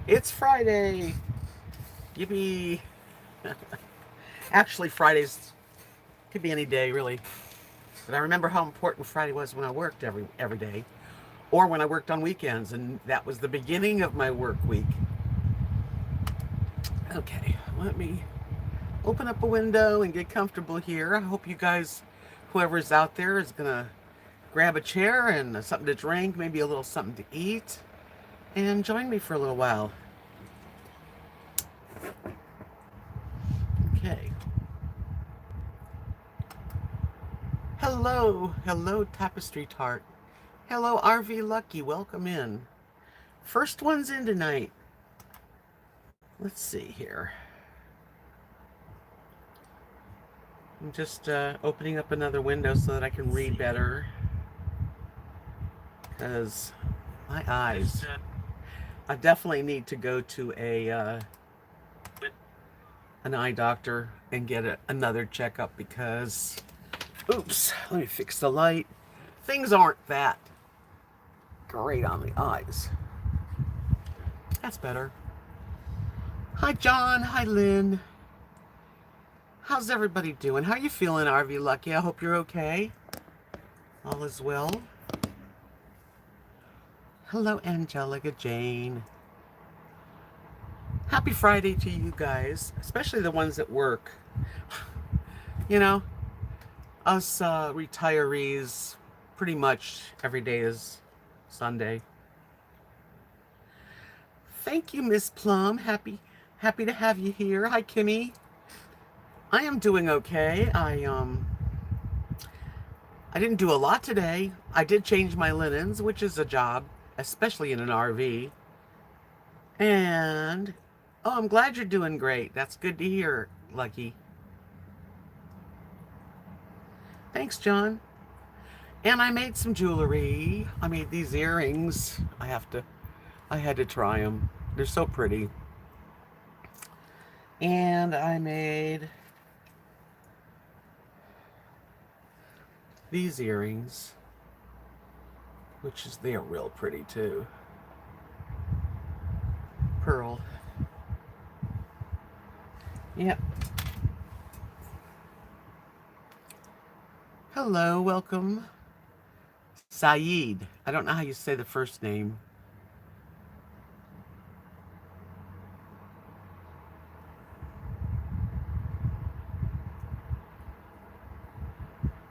It's Friday. Yippee. Actually, Fridays could be any day, really. But I remember how important Friday was when I worked every day, or when I worked on weekends, and that was the beginning of my work week. Okay, let me open up a window and get comfortable here. I hope you guys, whoever's out there, is gonna grab a chair and something to drink, maybe a little something to eat, and join me for a little while. Okay. Hello, Tapestry Tart. Hello, RV Lucky. Welcome in. First one's in tonight. Let's see here. I'm just opening up another window so that I can read better. Because my eyes. I definitely need to go to an eye doctor and get another checkup because, oops, let me fix the light. Things aren't that great on the eyes. That's better. Hi, John. Hi, Lynn. How's everybody doing? How you feeling, RV Lucky? I hope you're okay. All is well. Hello, Angelica Jane. Happy Friday to you guys, especially the ones at work. You know, us retirees, pretty much every day is Sunday. Thank you, Miss Plum. Happy to have you here. Hi, Kimmy. I am doing okay. I didn't do a lot today. I did change my linens, which is a job, especially in an RV. And oh, I'm glad you're doing great. That's good to hear, Lucky. Thanks, John. And I made some jewelry. I made these earrings. I had to try them. They're so pretty. And I made these earrings, they're real pretty too. Pearl. Yep. Hello, welcome. Saeed. I don't know how you say the first name.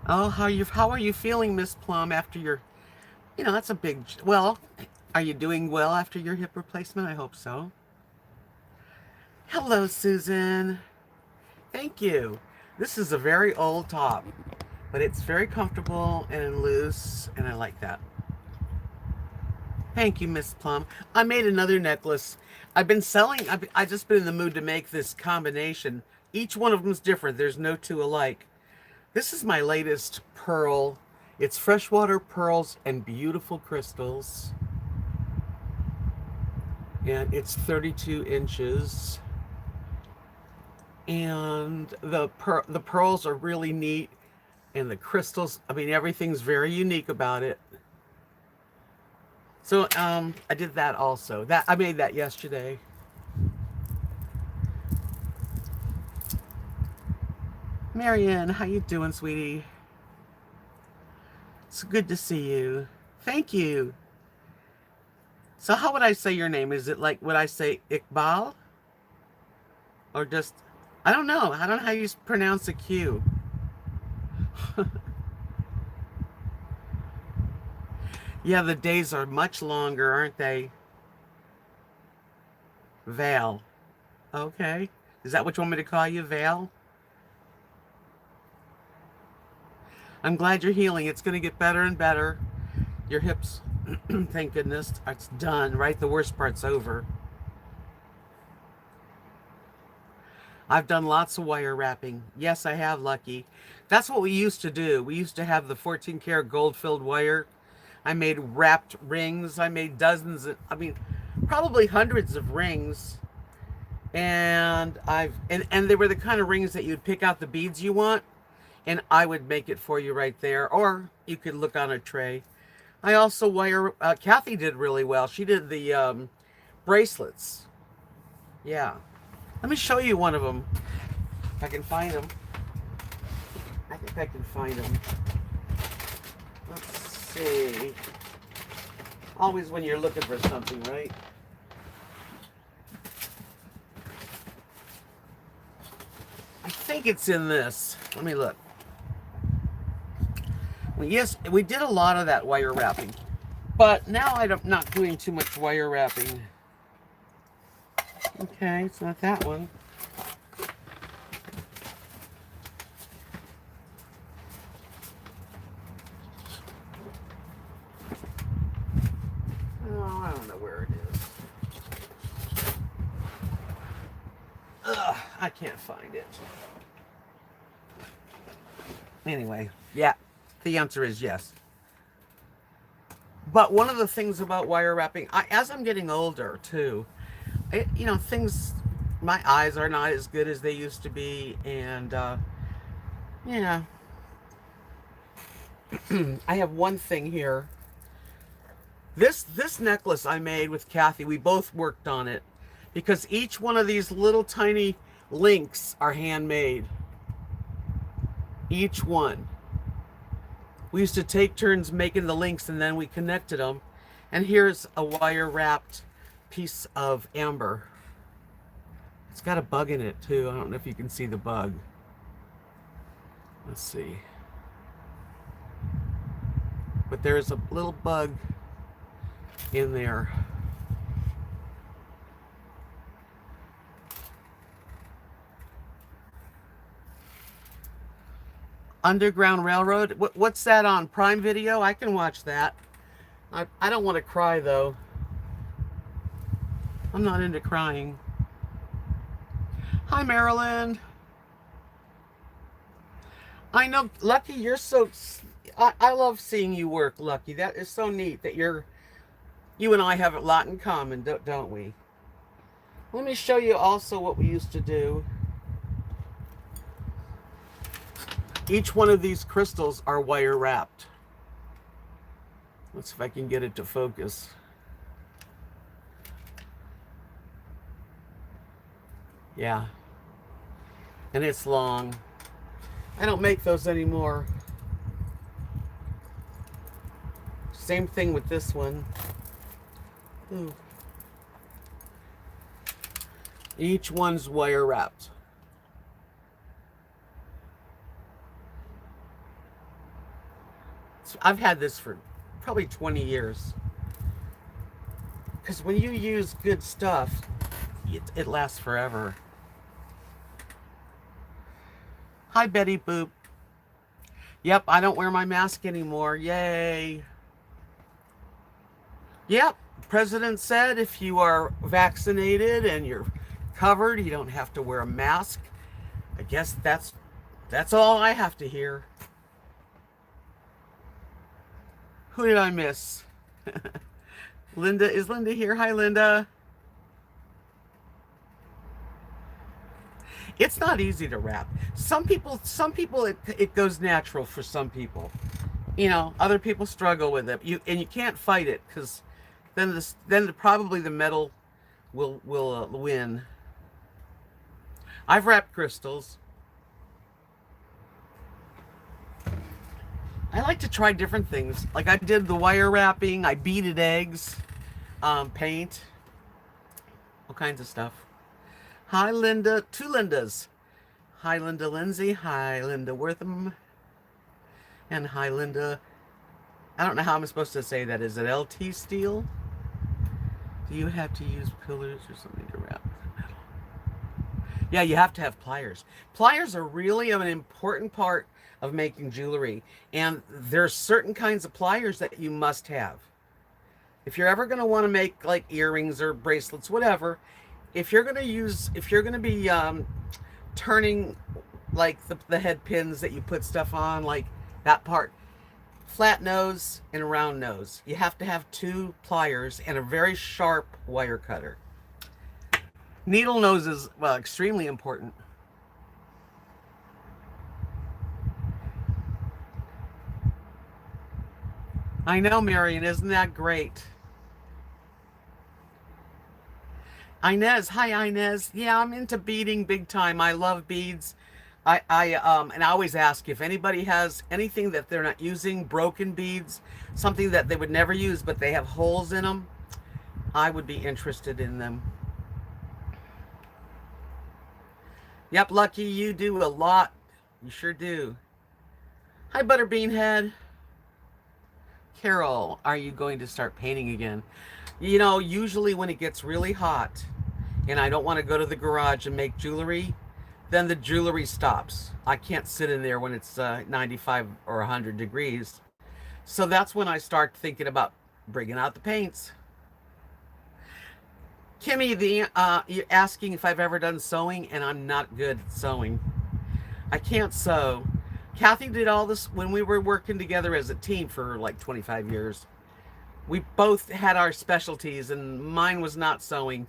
Oh, how are you feeling, Miss Plum, after your, that's a big, well, are you doing well after your hip replacement? I hope so. Hello, Susan. Thank you. This is a very old top, but it's very comfortable and loose, and I like that. Thank you, Miss Plum. I made another necklace. I just been in the mood to make this combination. Each one of them is different. There's no two alike. This is my latest pearl. It's freshwater pearls and beautiful crystals. And it's 32 inches. And the pearls are really neat. And the crystals, I mean, everything's very unique about it. So I did that also. I made that yesterday. Marianne, how you doing, sweetie? It's good to see you. Thank you. So how would I say your name? Is it like, would I say Iqbal? Or just, I don't know. I don't know how you pronounce the Q. Yeah, the days are much longer, aren't they? Val. Okay. Is that what you want me to call you, Val? I'm glad you're healing. It's going to get better and better. Your hips, thank goodness, it's done, right? The worst part's over. I've done lots of wire wrapping. Yes, I have, Lucky. That's what we used to do. We used to have the 14 karat gold filled wire. I made wrapped rings. I made probably hundreds of rings. And and they were the kind of rings that you'd pick out the beads you want, and I would make it for you right there, or you could look on a tray. I also Kathy did really well. She did the bracelets. Yeah. Let me show you one of them. If I can find them. I think I can find them. Let's see. Always when you're looking for something, right? I think it's in this. Let me look. Well, yes, we did a lot of that wire wrapping. But now I'm not doing too much wire wrapping. Okay, it's not that one. Oh, I don't know where it is. Ugh, I can't find it. Anyway, yeah, the answer is yes. But one of the things about wire wrapping, as I'm getting older too, things, my eyes are not as good as they used to be, and yeah. I have one thing here. This necklace I made with Kathy, we both worked on it, because each one of these little tiny links are handmade. Each one. We used to take turns making the links, and then we connected them. And here's a wire wrapped piece of amber. It's got a bug in it too. I don't know if you can see the bug. Let's see. But there's a little bug in there. Underground Railroad. What's that on? Prime Video? I can watch that. I don't want to cry though. I'm not into crying. Hi, Marilyn. I know, Lucky, you're so... I love seeing you work, Lucky. That is so neat that you and I have a lot in common, don't we? Let me show you also what we used to do. Each one of these crystals are wire wrapped. Let's see if I can get it to focus. Yeah. And it's long. I don't make those anymore. Same thing with this one. Ooh. Each one's wire wrapped. So I've had this for probably 20 years. Because when you use good stuff, it lasts forever. Hi, Betty Boop. Yep, I don't wear my mask anymore. Yay. Yep, President said if you are vaccinated and you're covered, you don't have to wear a mask. I guess that's all I have to hear. Who did I miss? Linda, is Linda here? Hi, Linda. It's not easy to wrap. Some people it goes natural for some people. You know, other people struggle with it. You can't fight it, because then probably the metal will win. I've wrapped crystals. I like to try different things. Like I did the wire wrapping. I beaded eggs, paint, all kinds of stuff. Hi, Linda. Two Lindas. Hi, Linda Lindsay. Hi, Linda Wortham. And hi, Linda. I don't know how I'm supposed to say that. Is it LT steel? Do you have to use pillars or something to wrap the metal? Yeah, you have to have pliers. Pliers are really an important part of making jewelry. And there's certain kinds of pliers that you must have. If you're ever going to want to make like earrings or bracelets, whatever, if you're going to be turning like the head pins that you put stuff on, like that part, flat nose and a round nose. You have to have two pliers and a very sharp wire cutter. Needle nose is, well, extremely important. I know, Marion, isn't that great? Inez, hi Inez. Yeah, I'm into beading big time. I love beads. And I always ask if anybody has anything that they're not using, broken beads, something that they would never use but they have holes in them. I would be interested in them. Yep, Lucky, you do a lot. You sure do. Hi, Butterbean Head. Carol, are you going to start painting again? You know, usually when it gets really hot and I don't want to go to the garage and make jewelry, then the jewelry stops. I can't sit in there when it's 95 or 100 degrees. So that's when I start thinking about bringing out the paints. Kimmy, you're asking if I've ever done sewing, and I'm not good at sewing. I can't sew. Kathy did all this when we were working together as a team for like 25 years. We both had our specialties, and mine was not sewing.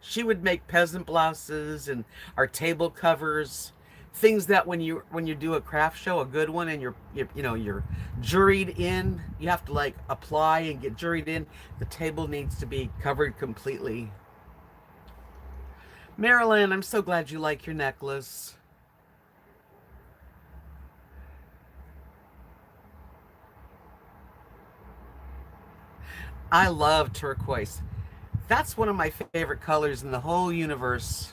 She would make peasant blouses and our table covers, things that when you do a craft show, a good one, and you're juried in, you have to like apply and get juried in. The table needs to be covered completely. Marilyn, I'm so glad you like your necklace. I love turquoise. That's one of my favorite colors in the whole universe.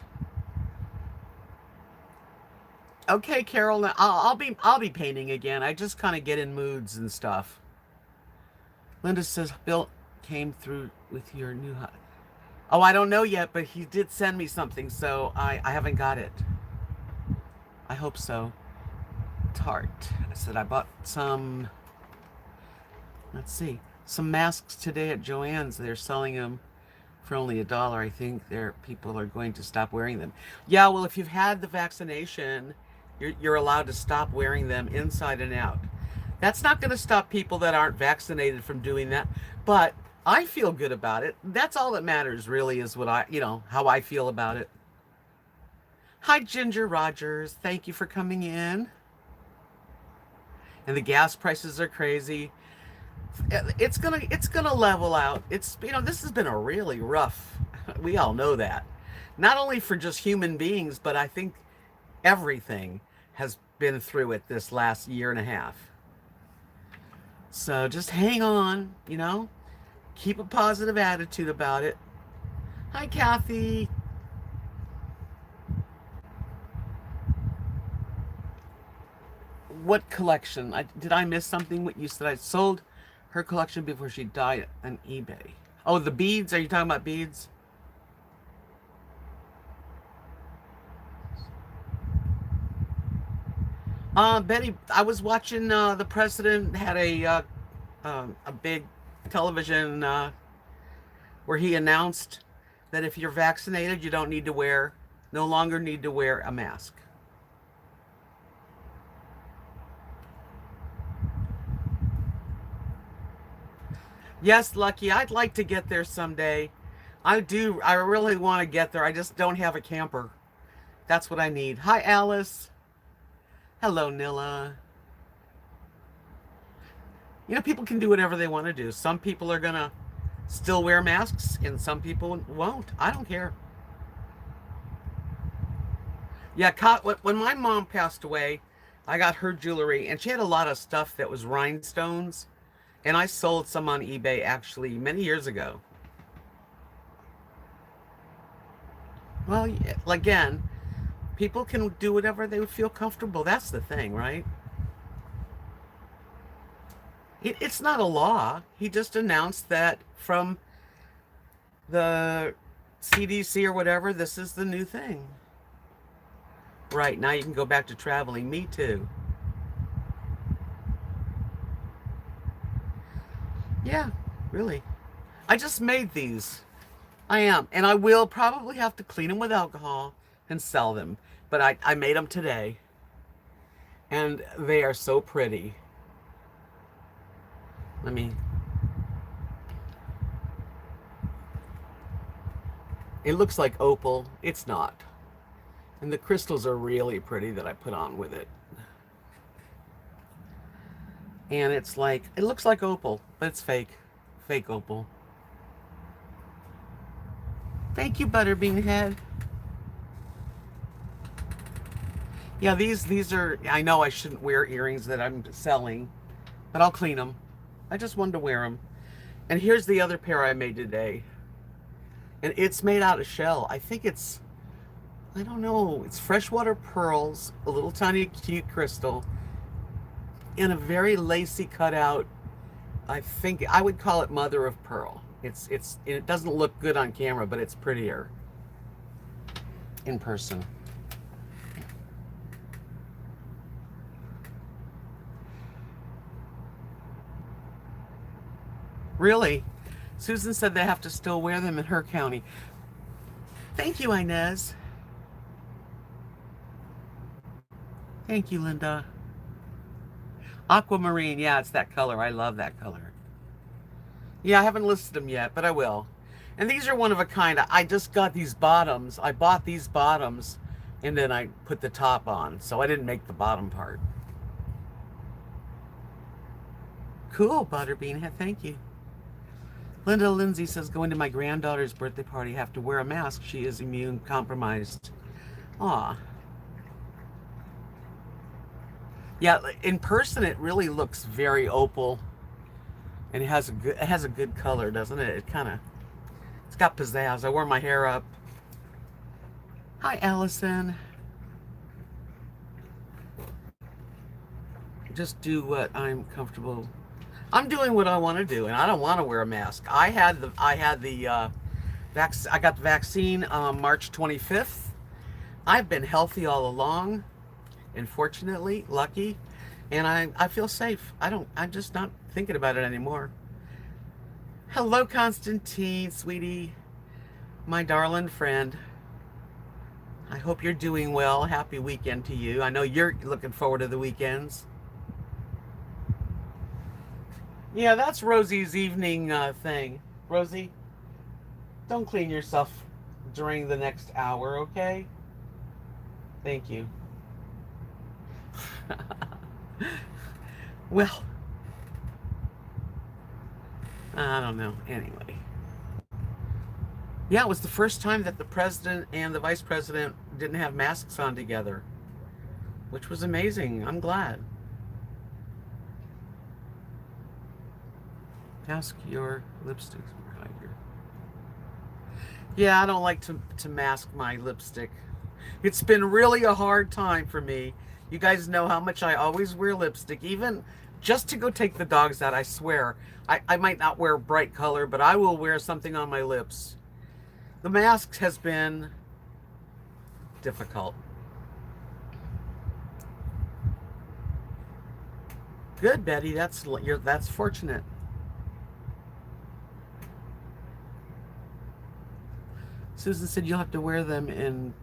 Okay, Carol, I'll be painting again. I just kind of get in moods and stuff. Linda says Bill came through with your new hut. Oh, I don't know yet, but he did send me something, so I haven't got it. I hope so. Tart. I said I bought some. Let's see, some masks today at Joann's. They're selling them for only $1. I think people are going to stop wearing them. Yeah, well, if you've had the vaccination, you're allowed to stop wearing them inside and out. That's not going to stop people that aren't vaccinated from doing that, but I feel good about it. That's all that matters, really, is how I feel about it. Hi, Ginger Rogers. Thank you for coming in. And the gas prices are crazy. It's gonna level out. This has been a really rough. We all know that, not only for just human beings, but I think everything has been through it this last year and a half. So just hang on, keep a positive attitude about it. Hi, Kathy. What collection? Did I miss something? What you said? I sold her collection before she died on eBay. Oh, the beads? Are you talking about beads? Betty, I was watching. The president had a big television where he announced that if you're vaccinated, you don't need to no longer need to wear a mask. Yes, Lucky, I'd like to get there someday. I do. I really want to get there. I just don't have a camper. That's what I need. Hi, Alice. Hello, Nilla. People can do whatever they want to do. Some people are going to still wear masks, and some people won't. I don't care. Yeah, when my mom passed away, I got her jewelry, and she had a lot of stuff that was rhinestones, and I sold some on eBay actually many years ago. Well, yeah, again, people can do whatever they would feel comfortable. That's the thing, right? It's not a law. He just announced that from the CDC or whatever, this is the new thing. Right, now you can go back to traveling. Me too. Yeah, really. I just made these. I am. And I will probably have to clean them with alcohol and sell them. But I made them today. And they are so pretty. Let me. It looks like opal. It's not. And the crystals are really pretty that I put on with it. And it looks like opal, but it's fake. Fake opal. Thank you, Butterbean Head. Yeah, these are, I know I shouldn't wear earrings that I'm selling, but I'll clean them. I just wanted to wear them. And here's the other pair I made today. And it's made out of shell. I think it's, I don't know, it's freshwater pearls, a little tiny cute crystal, and a very lacy cutout. I think I would call it mother of pearl. It doesn't look good on camera, but it's prettier in person. Really? Susan said they have to still wear them in her county. Thank you, Inez. Thank you, Linda. Aquamarine, yeah, it's that color. I love that color. Yeah, I haven't listed them yet, but I will. And these are one of a kind. I just got these bottoms. I bought these bottoms, and then I put the top on, so I didn't make the bottom part. Cool, Butterbean. Thank you. Linda Lindsay says, going to my granddaughter's birthday party, have to wear a mask. She is immune compromised. Aw. Yeah, in person it really looks very opal, and it has a good color, doesn't it? It's got pizzazz. I wore my hair up. Hi, Allison. Just do what I'm comfortable. I'm doing what I want to do, and I don't want to wear a mask. I got the vaccine March 25th. I've been healthy all along, and fortunately, lucky, and I feel safe. I'm just not thinking about it anymore. Hello, Constantine, sweetie, my darling friend. I hope you're doing well. Happy weekend to you. I know you're looking forward to the weekends. Yeah, that's Rosie's evening thing. Rosie, don't clean yourself during the next hour, okay? Thank you. Well, I don't know. Anyway. Yeah, it was the first time that the president and the vice president didn't have masks on together, which was amazing. I'm glad. Mask your lipsticks behind your... Yeah, I don't like to mask my lipstick. It's been really a hard time for me. You guys know how much I always wear lipstick, even just to go take the dogs out. I swear. I might not wear bright color, but I will wear something on my lips. The mask has been difficult. Good, Betty. That's fortunate. Susan said you'll have to wear them in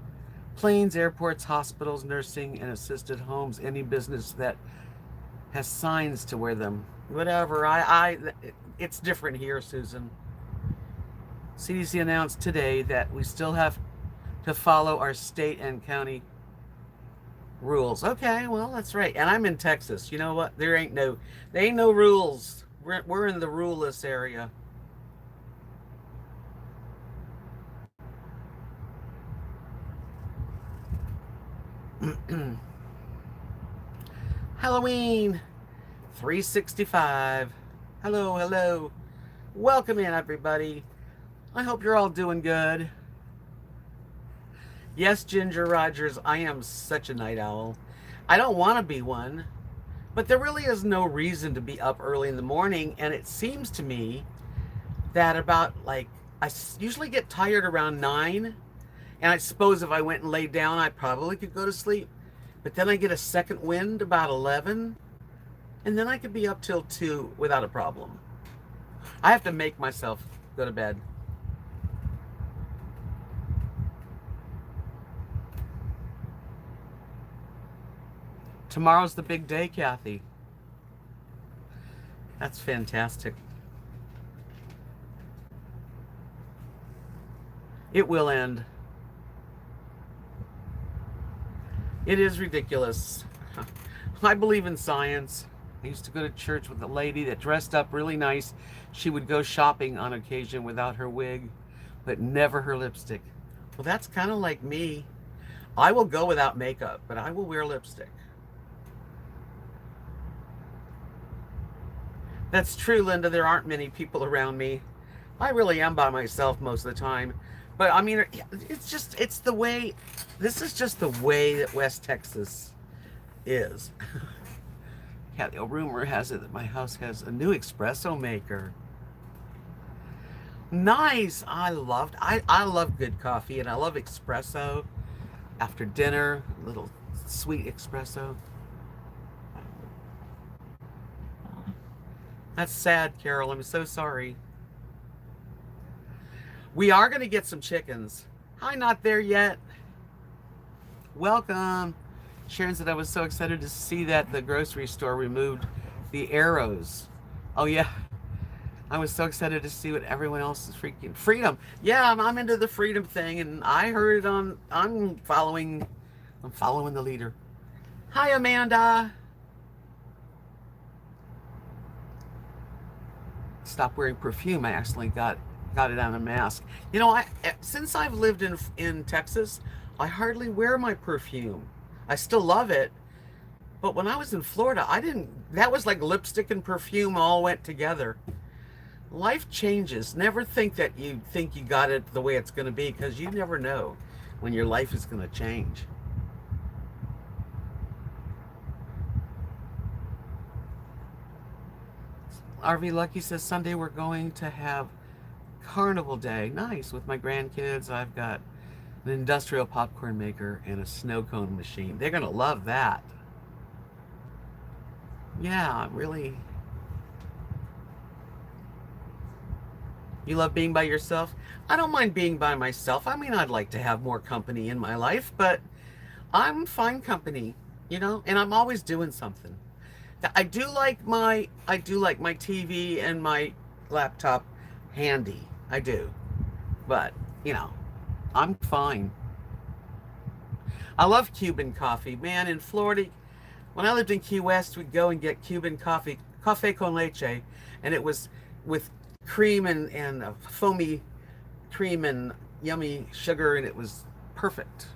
planes, airports, hospitals, nursing, and assisted homes. Any business that has signs to wear them. Whatever. It's different here, Susan. CDC announced today that we still have to follow our state and county rules. Okay, well, that's right. And I'm in Texas. You know what? There ain't no rules. We're in the ruleless area. Halloween 365. Hello. Welcome in, everybody. I hope you're all doing good. Yes, Ginger Rogers, I am such a night owl. I don't want to be one, but there really is no reason to be up early in the morning, and it seems to me that about, I usually get tired around 9, and I suppose if I went and laid down, I probably could go to sleep. But then I get a second wind about 11, and then I could be up till 2 without a problem. I have to make myself go to bed. Tomorrow's the big day, Kathy. That's fantastic. It will end. It is ridiculous. I believe in science. I used to go to church with a lady that dressed up really nice. She would go shopping on occasion without her wig. but never her lipstick. Well, that's kind of like me. I will go without makeup, but I will wear lipstick. That's true, Linda. There aren't many people around me. I really am by myself most of the time. But I mean, it's the way, this is just the way that West Texas is. Yeah, the rumor has it that my house has a new espresso maker. Nice. I love good coffee, and I love espresso after dinner, a little sweet espresso. That's sad, Carol. I'm so sorry. We are going to get some chickens. Hi, not there yet. Welcome. Sharon said I was so excited to see that the grocery store removed the arrows. Oh, yeah. I was so excited to see what everyone else is freaking. Freedom. Yeah, I'm into the freedom thing, and I heard it on, I'm following the leader. Hi, Amanda. Stop wearing perfume. I accidentally got it on a mask. You know, since I've lived in Texas, I hardly wear my perfume. I still love it, but when I was in Florida, I didn't. That was like lipstick and perfume all went together. Life changes. Never think that you got it the way it's going to be, because you never know when your life is going to change. RV Lucky says Sunday we're going to have Carnival Day. Nice. With my grandkids, I've got an industrial popcorn maker and a snow cone machine. They're going to love that. Yeah, really. You love being by yourself? I don't mind being by myself. I mean, I'd like to have more company in my life, but I'm fine company, you know, and I'm always doing something. I do like my TV and my laptop handy. I do. But, you know, I'm fine. I love Cuban coffee. Man, in Florida, when I lived in Key West, we'd go and get Cuban coffee, café con leche, and it was with cream and foamy cream and yummy sugar, and it was perfect.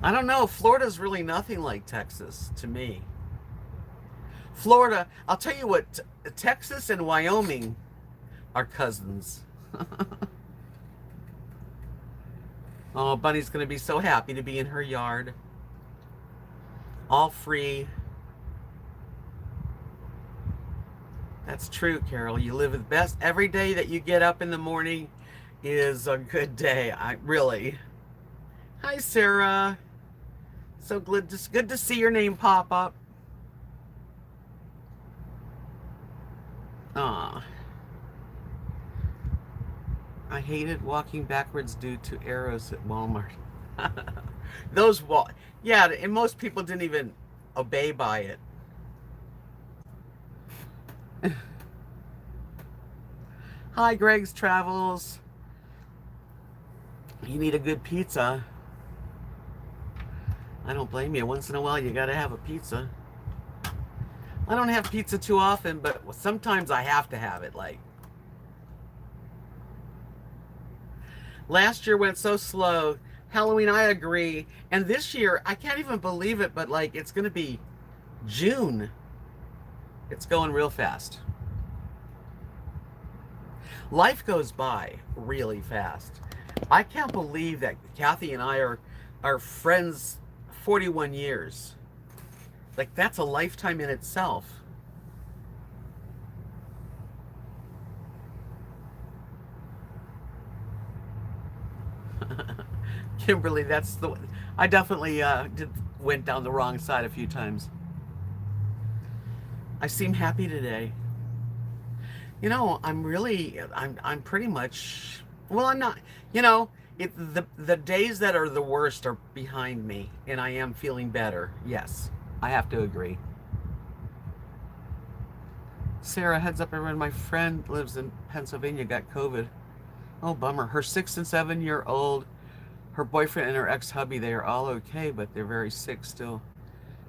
I don't know. Florida's really nothing like Texas to me. Florida, I'll tell you what, Texas and Wyoming are cousins. Oh, Bunny's going to be so happy to be in her yard. All free. That's true, Carol. You live with best. Every day that you get up in the morning is a good day. Really. Hi, Sarah. So good to see your name pop up. Aw. I hated walking backwards due to arrows at Walmart. Yeah, and most people didn't even obey by it. Hi, Greg's Travels. You need a good pizza. I don't blame you. Once in a while, you gotta have a pizza. I don't have pizza too often, but sometimes I have to have it. Like, last year went so slow. Halloween, I agree. And this year, I can't even believe it, but like, it's gonna be June. It's going real fast. Life goes by really fast. I can't believe that Kathy and I are friends 41 years. Like, that's a lifetime in itself. Kimberly, that's the one. I definitely went down the wrong side a few times. I seem happy today. You know, I'm pretty much, well, I'm not, you know, the days that are the worst are behind me, and I am feeling better. Yes, I have to agree. Sarah, heads up everyone, my friend lives in Pennsylvania, got COVID. Oh, bummer. Her 6 and 7-year-old, her boyfriend and her ex-hubby, they are all okay, but they're very sick still.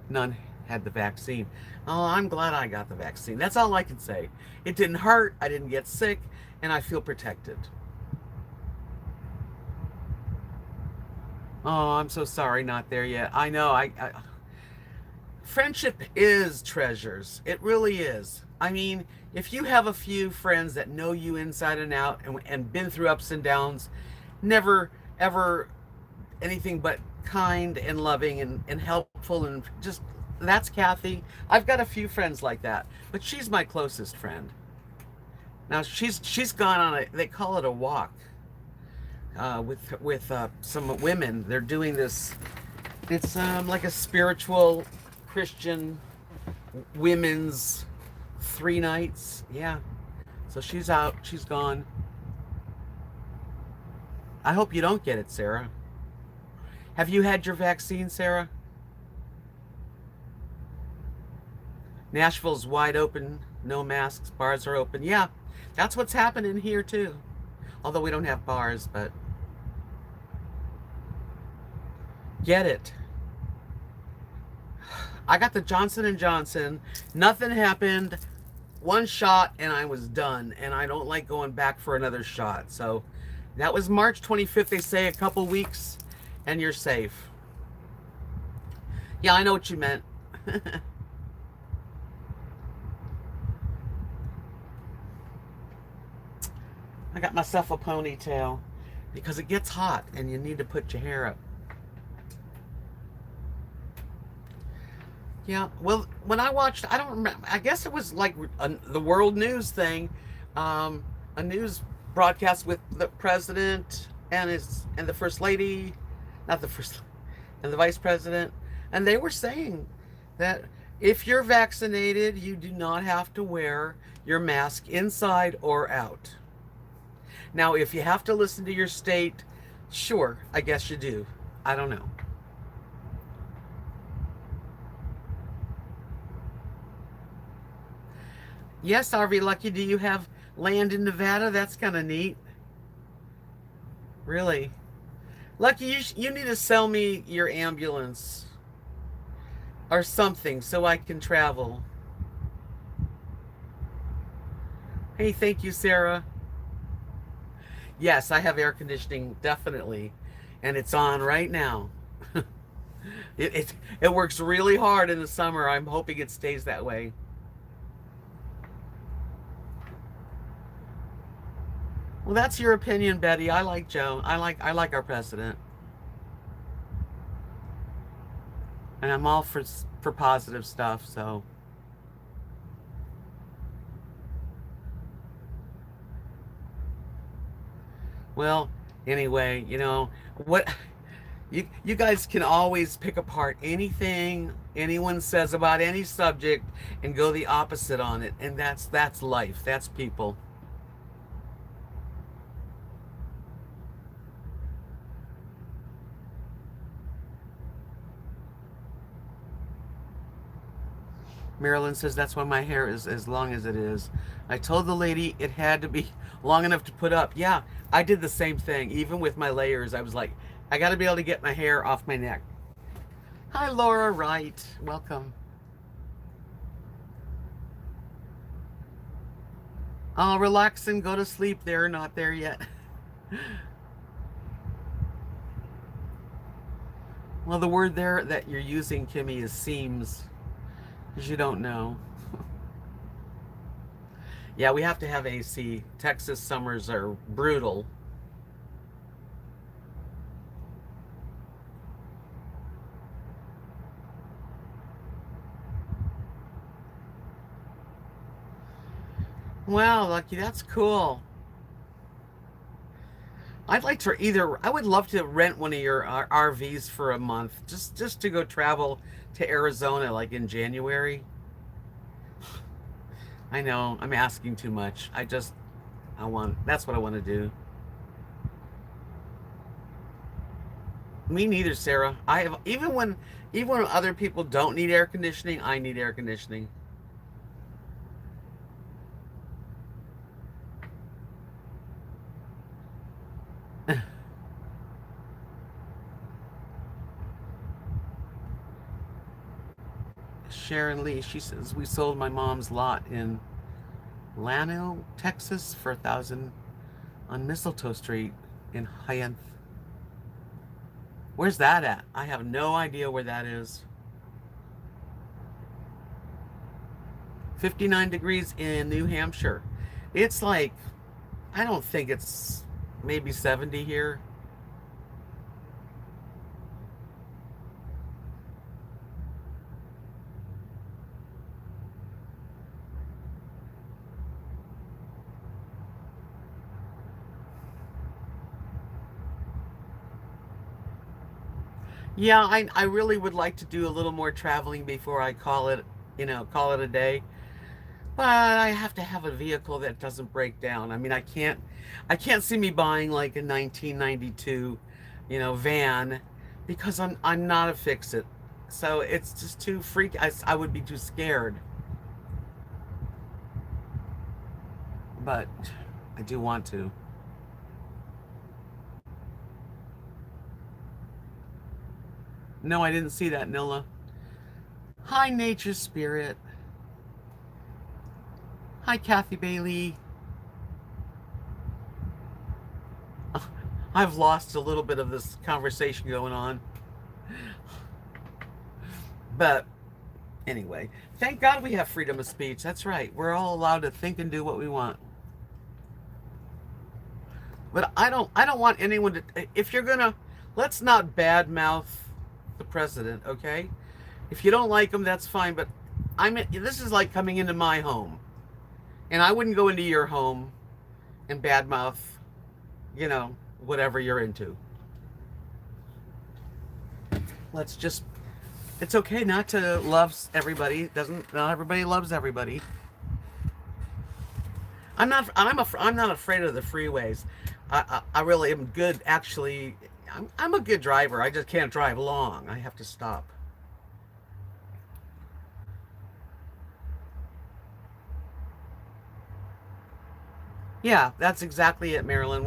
None had the vaccine. Oh, I'm glad I got the vaccine. That's all I can say. It didn't hurt, I didn't get sick, and I feel protected. Oh, I'm so sorry not there yet. I know, friendship is treasures. It really is. I mean, if you have a few friends that know you inside and out and been through ups and downs, never ever anything but kind and loving and helpful and just that's Kathy. I've got a few friends like that, but she's my closest friend. Now she's gone on a, they call it a walk with some women. They're doing this. It's like a spiritual Christian women's 3 nights. Yeah. So she's out. She's gone. I hope you don't get it, Sarah. Have you had your vaccine, Sarah? Nashville's wide open, no masks, bars are open. Yeah, that's what's happening here too. Although we don't have bars, but get it. I got the Johnson and Johnson. Nothing happened. One shot and I was done. And I don't like going back for another shot. So that was March 25th. They say a couple weeks and you're safe. Yeah, I know what you meant. I got myself a ponytail because it gets hot and you need to put your hair up. Yeah, well, when I watched, I don't remember, I guess it was like the world news thing, a news broadcast with the president and the first lady, not the first, and the vice president, and they were saying that if you're vaccinated, you do not have to wear your mask inside or out. Now, if you have to listen to your state, sure, I guess you do. I don't know. Yes, RV Lucky, do you have land in Nevada? That's kind of neat. Really? Lucky, you need to sell me your ambulance or something so I can travel. Hey, thank you, Sarah. Yes, I have air conditioning, definitely. And it's on right now. It works really hard in the summer. I'm hoping it stays that way. Well, that's your opinion, Betty. I like Joe. I like our president. And I'm all for positive stuff, so well, anyway, what you guys can always pick apart anything anyone says about any subject and go the opposite on it, and that's life. That's people. Marilyn says that's why my hair is as long as it is. I told the lady it had to be long enough to put up. Yeah, I did the same thing. Even with my layers, I was like, I got to be able to get my hair off my neck. Hi, Laura Wright. Welcome. I'll relax and go to sleep. They're not there yet. Well, the word there that you're using, Kimmy, is seems. Because you don't know. Yeah, we have to have AC. Texas summers are brutal. Wow, Lucky, that's cool. I'd like to I would love to rent one of your RVs for a month, just to go travel to Arizona like in January. I know, I'm asking too much. That's what I want to do. Me neither, Sarah. I have even when other people don't need air conditioning, I need air conditioning. Sharon Lee. She says we sold my mom's lot in Lano, Texas for 1,000 on Mistletoe Street in Hyanth. Where's that at? I have no idea where that is. 59 degrees in New Hampshire. It's like, I don't think it's maybe 70 here. Yeah, I really would like to do a little more traveling before I call it, call it a day. But I have to have a vehicle that doesn't break down. I mean, I can't see me buying like a 1992, van because I'm not a fix-it. So it's just too freak. I would be too scared. But I do want to. No, I didn't see that, Nilla. Hi, Nature Spirit. Hi, Kathy Bailey. I've lost a little bit of this conversation going on. But anyway, thank God we have freedom of speech. That's right. We're all allowed to think and do what we want. But I don't want anyone to, if you're gonna, let's not badmouth the president, okay? If you don't like him, that's fine. But this is like coming into my home. And I wouldn't go into your home and badmouth, whatever you're into. Let's just, it's okay not to love everybody. Not everybody loves everybody. I'm not afraid of the freeways. I really am good, actually. I'm a good driver. I just can't drive long. I have to stop. Yeah, that's exactly it, Marilyn.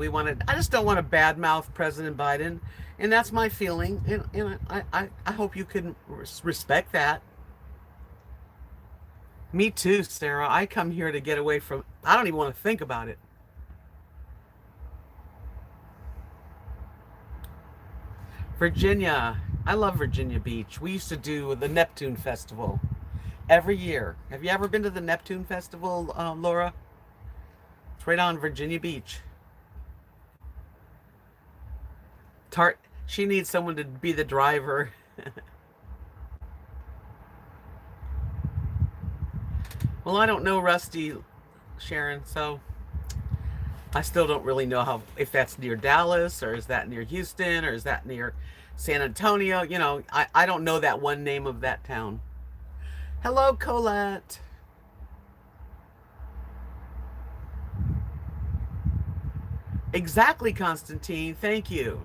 I just don't want to badmouth President Biden. And that's my feeling. And I hope you can respect that. Me too, Sarah. I come here to get away from, I don't even want to think about it. Virginia. I love Virginia Beach. We used to do the Neptune Festival every year. Have you ever been to the Neptune Festival, Laura? It's right on Virginia Beach. Tart. She needs someone to be the driver. Well, I don't know Rusty, Sharon, so I still don't really know if that's near Dallas or is that near Houston or is that near San Antonio. I don't know that one name of that town. Hello, Colette. Exactly, Constantine. Thank you.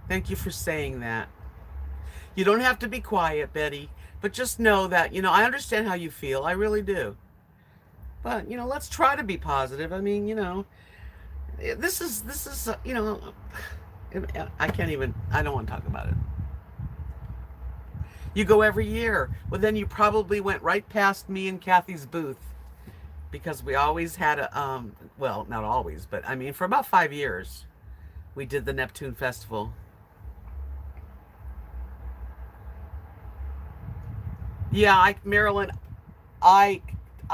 Thank you for saying that. You don't have to be quiet, Betty, but just know that, I understand how you feel. I really do. But, let's try to be positive. I mean, this is, I can't even, I don't want to talk about it. You go every year. Well, then you probably went right past me and Kathy's booth because we always had well, not always, but I mean, for about 5 years, we did the Neptune Festival. Yeah, Marilyn, I,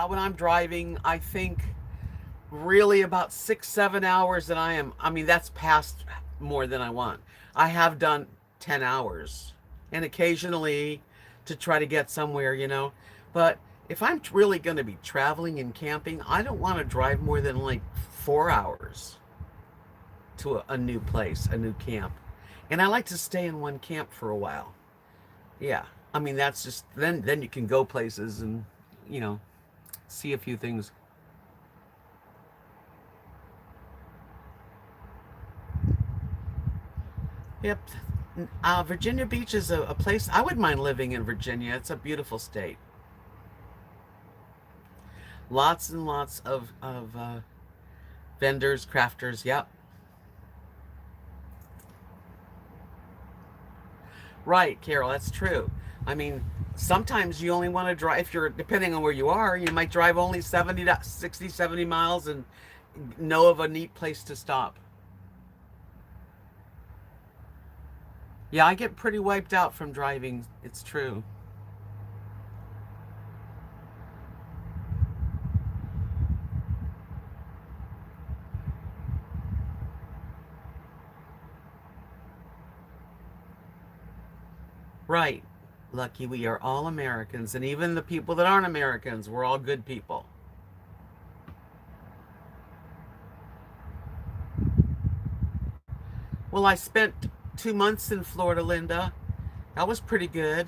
when I'm driving, I think really about 6, 7 hours, and I mean, that's past more than I want. I have done 10 hours and occasionally to try to get somewhere, but if I'm really going to be traveling and camping, I don't want to drive more than like 4 hours to a new place, a new camp. And I like to stay in one camp for a while. Yeah. I mean, that's just, then you can go places and, see a few things. Yep. Virginia Beach is a place I would mind living in. Virginia. It's a beautiful state. Lots and lots of vendors, crafters. Yep. Right, Carol. That's true. I mean, sometimes you only want to drive, if you're, depending on where you are, you might drive only 70 to 60, 70 miles and know of a neat place to stop. Yeah, I get pretty wiped out from driving. It's true. Right. Lucky we are all Americans, and even the people that aren't Americans, we're all good people. Well, I spent 2 months in Florida, Linda. That was pretty good.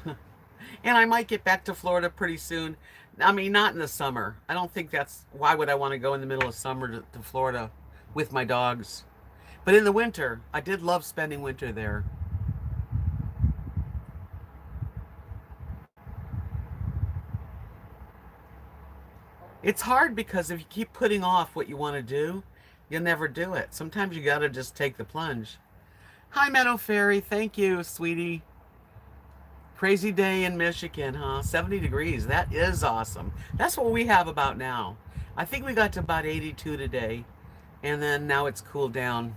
And I might get back to Florida pretty soon. I mean, not in the summer. I don't think that's why would I want to go in the middle of summer to Florida with my dogs. But in the winter, I did love spending winter there. It's hard because if you keep putting off what you want to do, you'll never do it. Sometimes you got to just take the plunge. Hi, Meadow Fairy. Thank you, sweetie. Crazy day in Michigan, huh? 70 degrees. That is awesome. That's what we have about now. I think we got to about 82 today, and then now it's cooled down.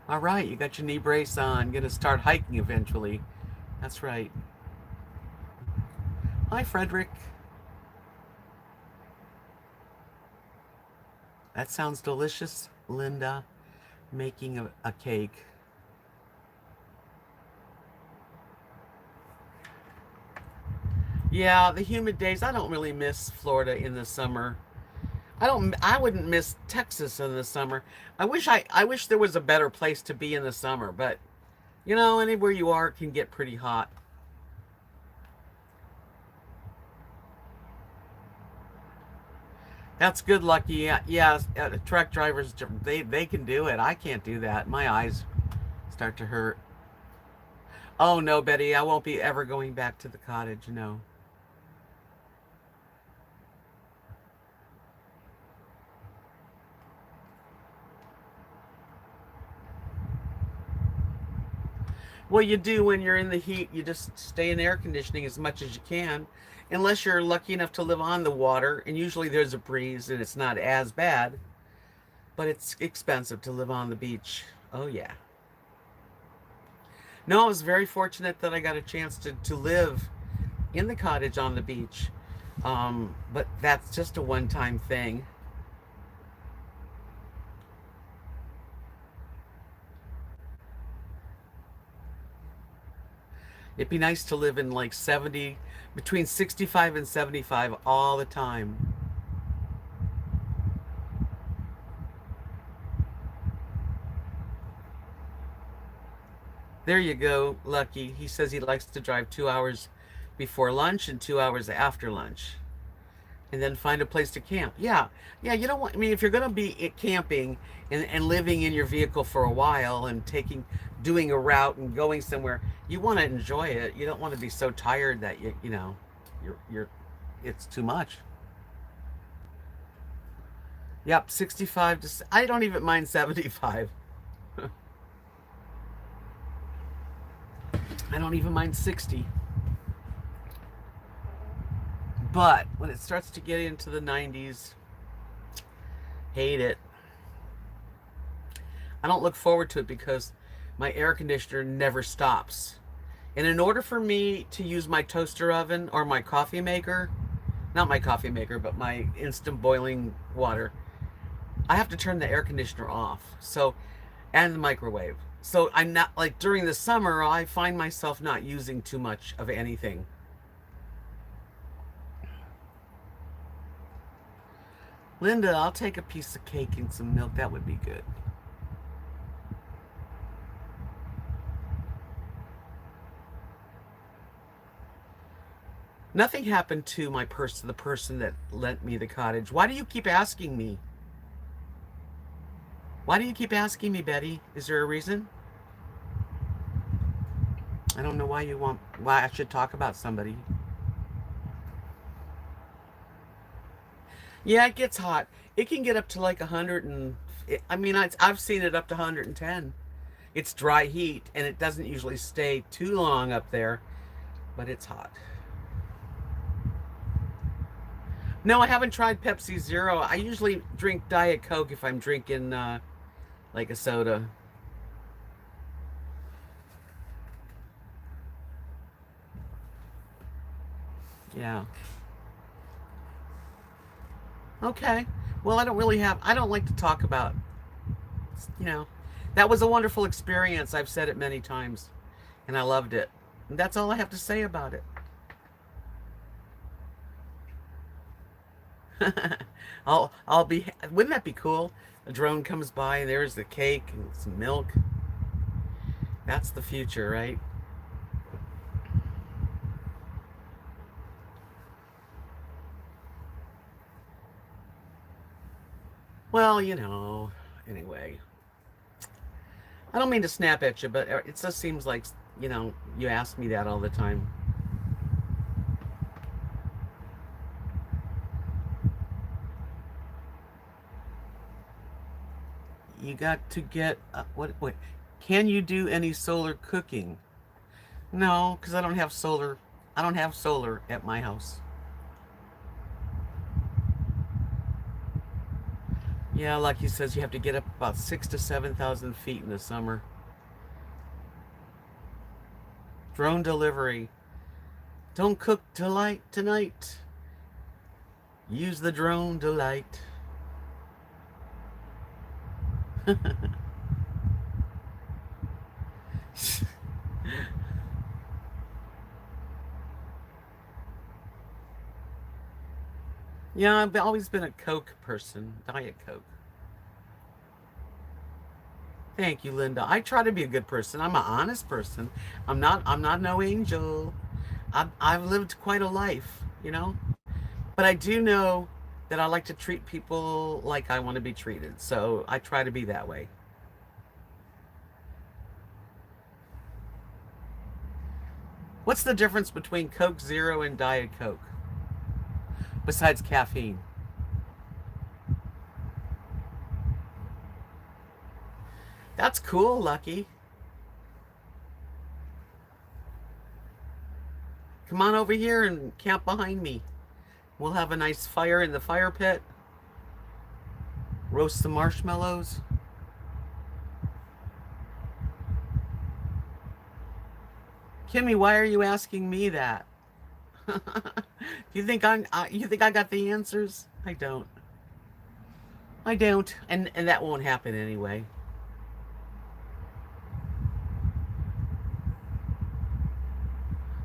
All right, you got your knee brace on. Gonna start hiking eventually. That's right. Hi, Frederick. That sounds delicious, Linda. Making a cake. Yeah, the humid days. I don't really miss Florida in the summer. I wouldn't miss Texas in the summer. I wish there was a better place to be in the summer, but anywhere you are can get pretty hot. That's good, Lucky. Yeah, yeah, truck drivers, they can do it. I can't do that. My eyes start to hurt. Oh no, Betty, I won't be ever going back to the cottage. No. Well, you do when you're in the heat. You just stay in air conditioning as much as you can, unless you're lucky enough to live on the water. And usually there's a breeze and it's not as bad, but it's expensive to live on the beach. Oh, yeah. No, I was very fortunate that I got a chance to live in the cottage on the beach. But that's just a one time thing. It'd be nice to live in like 70, between 65 and 75 all the time. There you go, Lucky. He says he likes to drive 2 hours before lunch and 2 hours after lunch, and then find a place to camp. Yeah, yeah. You don't want. I mean, if you're going to be camping and living in your vehicle for a while and doing a route and going somewhere, you want to enjoy it. You don't want to be so tired that you're, it's too much. Yep, 65 to. I don't even mind 75. I don't even mind 60. But when it starts to get into the 90s, hate it. I don't look forward to it because my air conditioner never stops. And in order for me to use my toaster oven or my coffee maker, not my coffee maker, but my instant boiling water, I have to turn the air conditioner off. So, and the microwave. So I'm not like during the summer, I find myself not using too much of anything. Linda, I'll take a piece of cake and some milk. That would be good. Nothing happened to the person that lent me the cottage. Why do you keep asking me? Why do you keep asking me, Betty? Is there a reason? I don't know why I should talk about somebody. Yeah, it gets hot. It can get up to like 100 and I mean, I've seen it up to 110. It's dry heat and it doesn't usually stay too long up there, but it's hot. No, I haven't tried Pepsi Zero. I usually drink Diet Coke if I'm drinking like a soda. Yeah. Okay. Well, I don't like to talk about, you know, that was a wonderful experience. I've said it many times and I loved it. And that's all I have to say about it. I'll be, wouldn't that be cool? A drone comes by and there's the cake and some milk. That's the future, right? Well, anyway. I don't mean to snap at you, but it just seems like, you ask me that all the time. You got to get, what, can you do any solar cooking? No, because I don't have solar. I don't have solar at my house. Yeah, like he says, you have to get up about 6 to 7,000 feet in the summer. Drone delivery. Don't cook delight tonight. Use the drone delight. Yeah, I've always been a Coke person, Diet Coke. Thank you, Linda. I try to be a good person. I'm an honest person. I'm not no angel. I've lived quite a life. But I do know that I like to treat people like I want to be treated. So I try to be that way. What's the difference between Coke Zero and Diet Coke? Besides caffeine. That's cool, Lucky. Come on over here and camp behind me. We'll have a nice fire in the fire pit. Roast some marshmallows. Kimmy, why are you asking me that? You think I got the answers? I don't. I don't. And that won't happen anyway.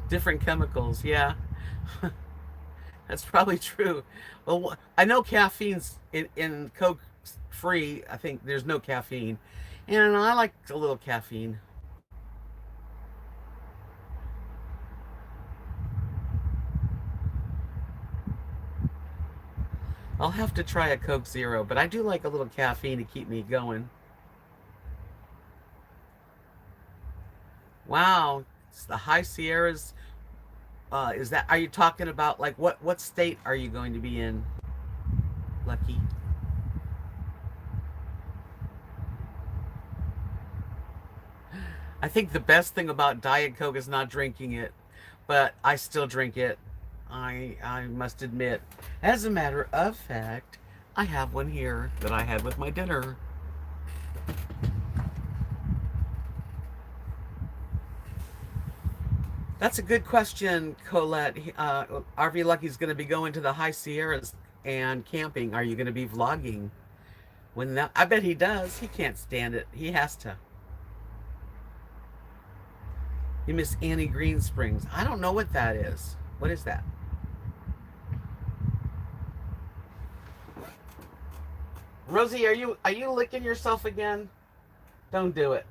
Different chemicals, yeah. That's probably true. Well, I know caffeine's in Coke free. I think there's no caffeine. And I like a little caffeine. I'll have to try a Coke Zero, but I do like a little caffeine to keep me going. Wow, it's the High Sierras. Is that? Are you talking about like what state are you going to be in, Lucky? I think the best thing about Diet Coke is not drinking it, but I still drink it. I must admit. As a matter of fact, I have one here that I had with my dinner. That's a good question, Colette. RV Lucky's going to be going to the High Sierras and camping. Are you going to be vlogging? When that, I bet he does. He can't stand it. He has to. You miss Annie Green Springs. I don't know what that is. What is that? Rosie, are you licking yourself again? Don't do it.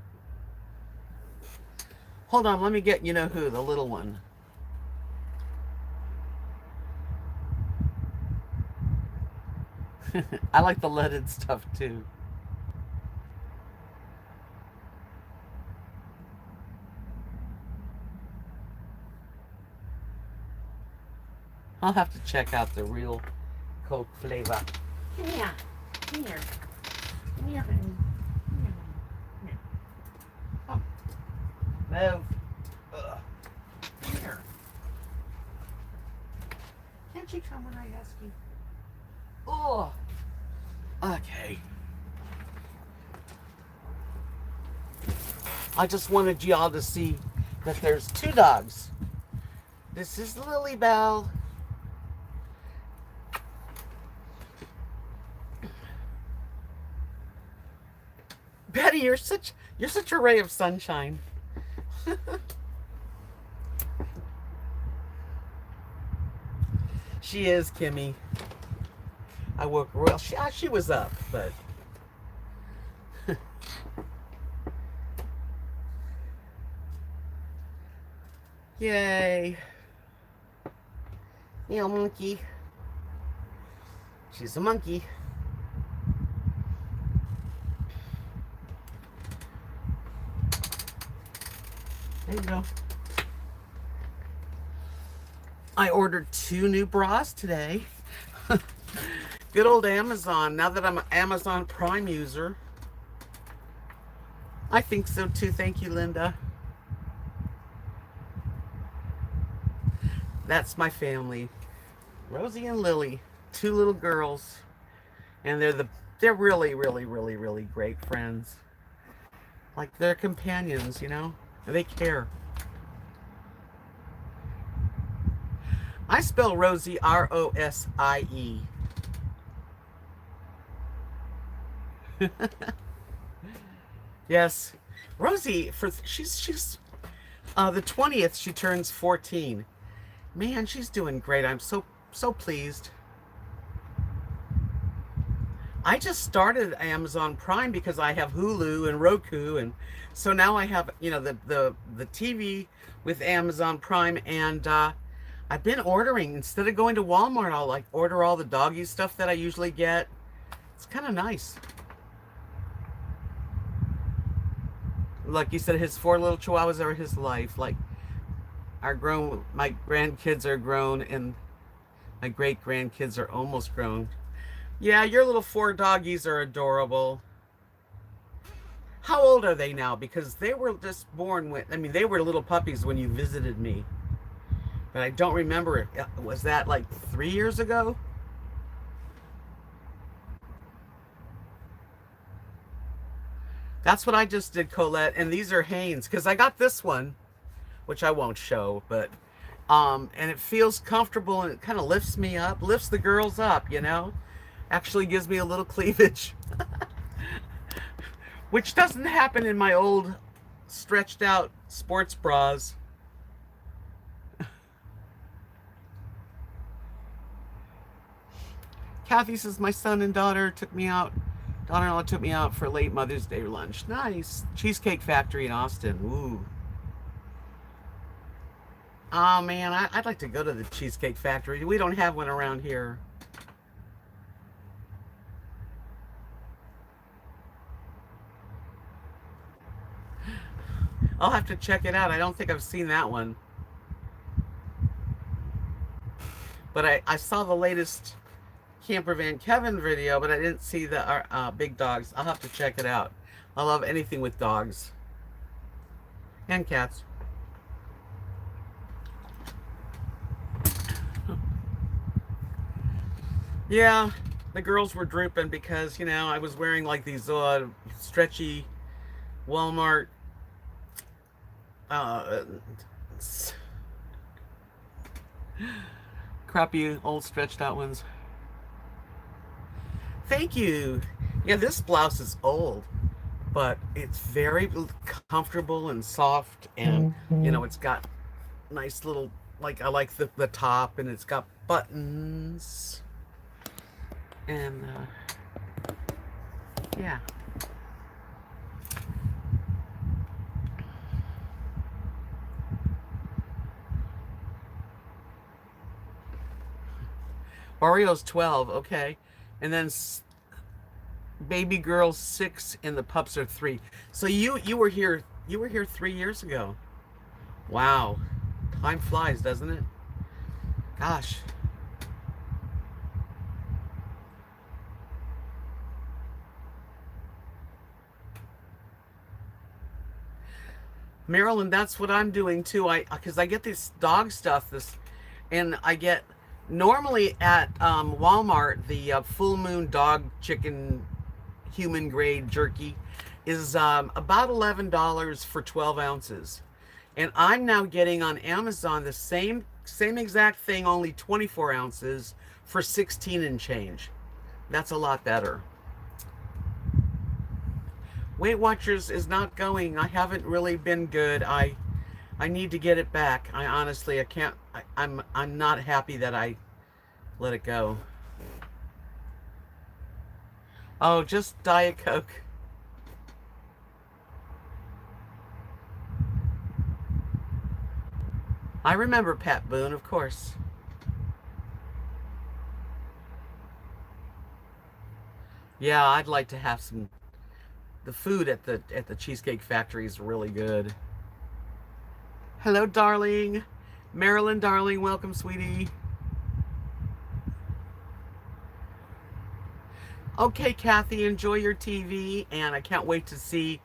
Hold on, let me get who, the little one. I like the leaded stuff too. I'll have to check out the real Coke flavor. Come here. Come here. Come here, honey. Come here, honey. Come here. Move. Ugh. Come here. Can't you come when I ask you? Oh. Okay. I just wanted y'all to see that there's two dogs. This is Lily Bell. Betty, you're such a ray of sunshine. She is, Kimmy. I woke her. Well, she was up, but yay. Meow monkey. She's a monkey. There you go. I ordered 2 new bras today. Good old Amazon. Now that I'm an Amazon Prime user. I think so too. Thank you, Linda. That's my family. Rosie and Lily. 2 little girls. And they're really, really, really, really great friends. Like they're companions, you know? And they care. I spell Rosie R-O-S-I-E. Yes, Rosie. She's the 20th. She turns 14. Man, she's doing great. I'm so pleased. I just started Amazon Prime because I have Hulu and Roku, and so now I have, you know, the TV with Amazon Prime, and I've been ordering. Instead of going to Walmart, I'll like order all the doggy stuff that I usually get. It's kind of nice. Like you said, his 4 little chihuahuas are his life. Like my grandkids are grown, and my great grandkids are almost grown. Yeah, your little 4 doggies are adorable. How old are they now? Because they were just born when, I mean, they were little puppies when you visited me. But I don't remember it. Was that like 3 years ago? That's what I just did, Colette. And these are Hanes, because I got this one, which I won't show, but and it feels comfortable, and it kind of lifts me up, lifts the girls up, you know? Actually gives me a little cleavage. Which doesn't happen in my old stretched out sports bras. Kathy says my son and daughter-in-law took me out for late Mother's Day lunch. Nice. Cheesecake Factory in Austin. Ooh. Oh man, I'd like to go to the Cheesecake Factory. We don't have one around here. I'll have to check it out. I don't think I've seen that one. But I saw the latest Camper Van Kevin video, but I didn't see the big dogs. I'll have to check it out. I love anything with dogs. And cats. Yeah, the girls were drooping because, you know, I was wearing like these stretchy Walmart crappy old stretched out ones. Thank you. Yeah, this blouse is old, but it's very comfortable and soft, and you know, it's got nice little, like, I like the top, and it's got buttons, and yeah. Oreo's 12, okay. And then baby girl's 6 and the pups are 3. So you were here 3 years ago. Wow. Time flies, doesn't it? Gosh. Marilyn, that's what I'm doing too. Because I get this dog stuff, and I get normally at Walmart the full moon dog chicken human grade jerky is about $11 for 12 ounces, and I'm now getting on Amazon the same exact thing, only 24 ounces for 16 and change. That's a lot better. Weight Watchers is not going. I haven't really been good. I need to get it back. I honestly I can't. I'm not happy that I let it go. Oh, just Diet Coke. I remember Pat Boone, of course. Yeah, I'd like to have some. The food at the Cheesecake Factory is really good. Hello, darling. Marilyn, darling, welcome, sweetie. Okay, Kathy, enjoy your TV, and I can't wait to see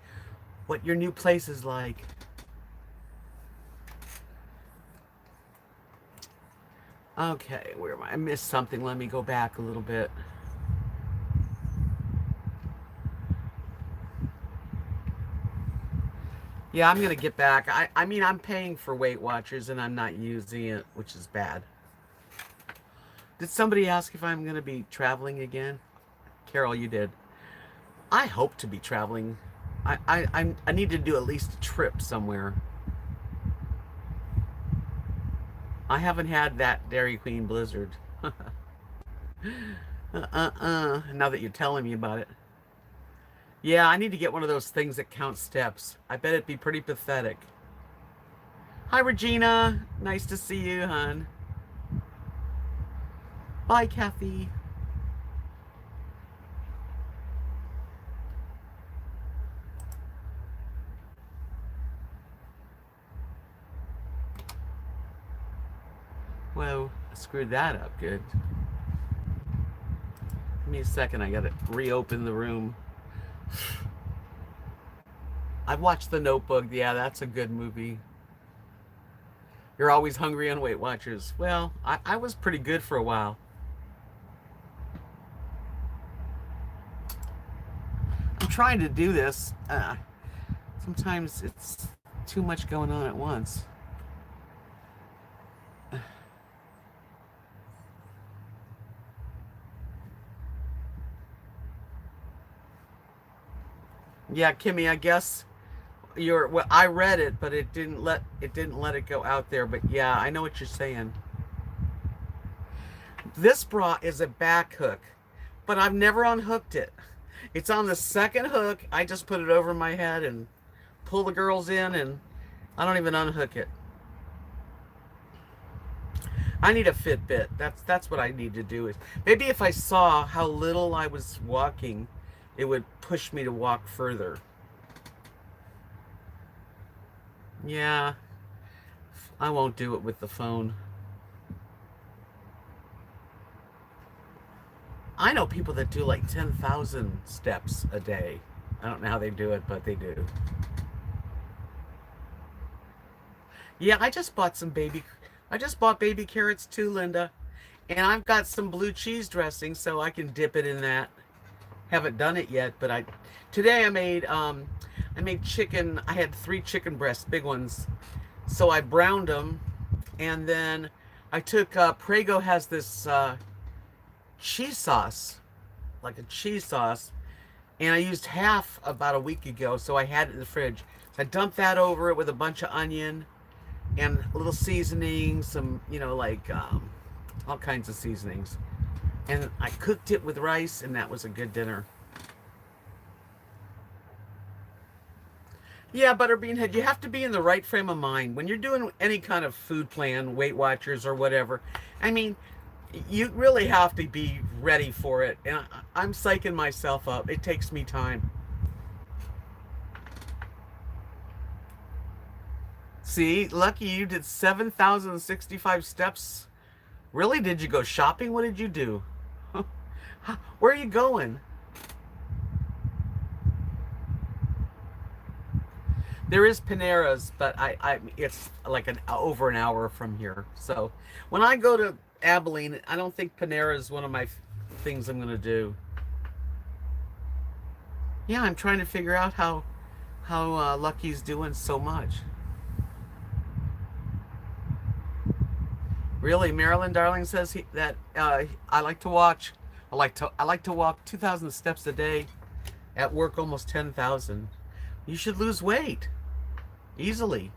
what your new place is like. Okay, where am I? I missed something. Let me go back a little bit. Yeah, I'm gonna get back. I mean, I'm paying for Weight Watchers and I'm not using it, which is bad. Did somebody ask if I'm gonna be traveling again? Carol, you did. I hope to be traveling. I need to do at least a trip somewhere. I haven't had that Dairy Queen Blizzard. Now that you're telling me about it. Yeah, I need to get one of those things that counts steps. I bet it'd be pretty pathetic. Hi, Regina. Nice to see you, hon. Bye, Kathy. Whoa, I screwed that up good. Give me a second, I gotta reopen the room. I've watched The Notebook. Yeah, that's a good movie. You're always hungry on Weight Watchers. Well, I was pretty good for a while. I'm trying to do this. Sometimes it's too much going on at once. Yeah, Kimmy, I guess well, I read it, but it didn't let it go out there. But yeah, I know what you're saying. This bra is a back hook, but I've never unhooked it. It's on the second hook. I just put it over my head and pull the girls in, and I don't even unhook it. I need a Fitbit. That's what I need to do. Is maybe if I saw how little I was walking, it would push me to walk further. Yeah, I won't do it with the phone. I know people that do like 10,000 steps a day. I don't know how they do it, but they do. Yeah, I just bought baby carrots too, Linda. And I've got some blue cheese dressing so I can dip it in that. Haven't done it yet, but today I made chicken. I had 3 chicken breasts, big ones. So I browned them, and then I took Prego has this cheese sauce, like a cheese sauce, and I used half about a week ago, so I had it in the fridge. So I dumped that over it with a bunch of onion and a little seasoning, some, like all kinds of seasonings. And I cooked it with rice, and that was a good dinner. Yeah, Butterbean Head, you have to be in the right frame of mind. When you're doing any kind of food plan, Weight Watchers or whatever, I mean, you really have to be ready for it. And I'm psyching myself up. It takes me time. See, lucky you did 7,065 steps. Really? Did you go shopping? What did you do? Where are you going? There is Panera's, but it's like over an hour from here. So when I go to Abilene, I don't think Panera is one of my things I'm gonna do. Yeah, I'm trying to figure out how Lucky's doing so much. Really, Marilyn Darling says that I like to watch. I like to walk 2,000 steps a day. At work, almost 10,000. You should lose weight easily.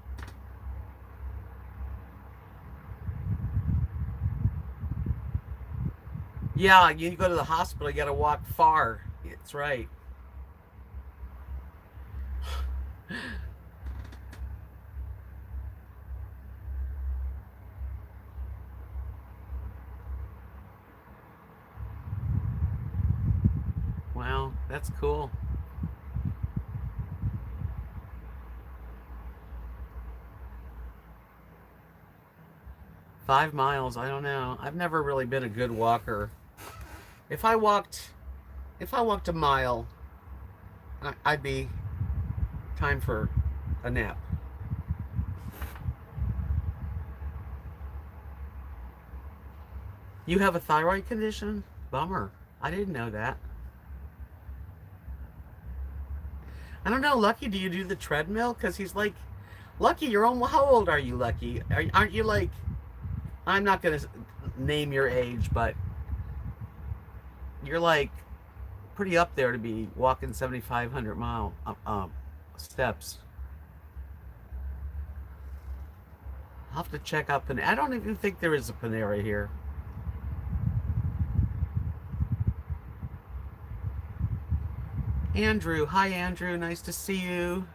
Yeah, you go to the hospital, you got to walk far. It's right. Wow, that's cool. 5 miles, I don't know. I've never really been a good walker. If I walked, if I walked a mile, I'd be time for a nap. You have a thyroid condition? Bummer. I didn't know that. I don't know, Lucky, do you do the treadmill? Because he's like, Lucky, you're almost, how old are you, Lucky? Aren't you like, I'm not going to name your age, but you're like pretty up there to be walking 7,500 mile steps. I'll have to check out Panera. I don't even think there is a Panera here. Andrew, hi Andrew, nice to see you.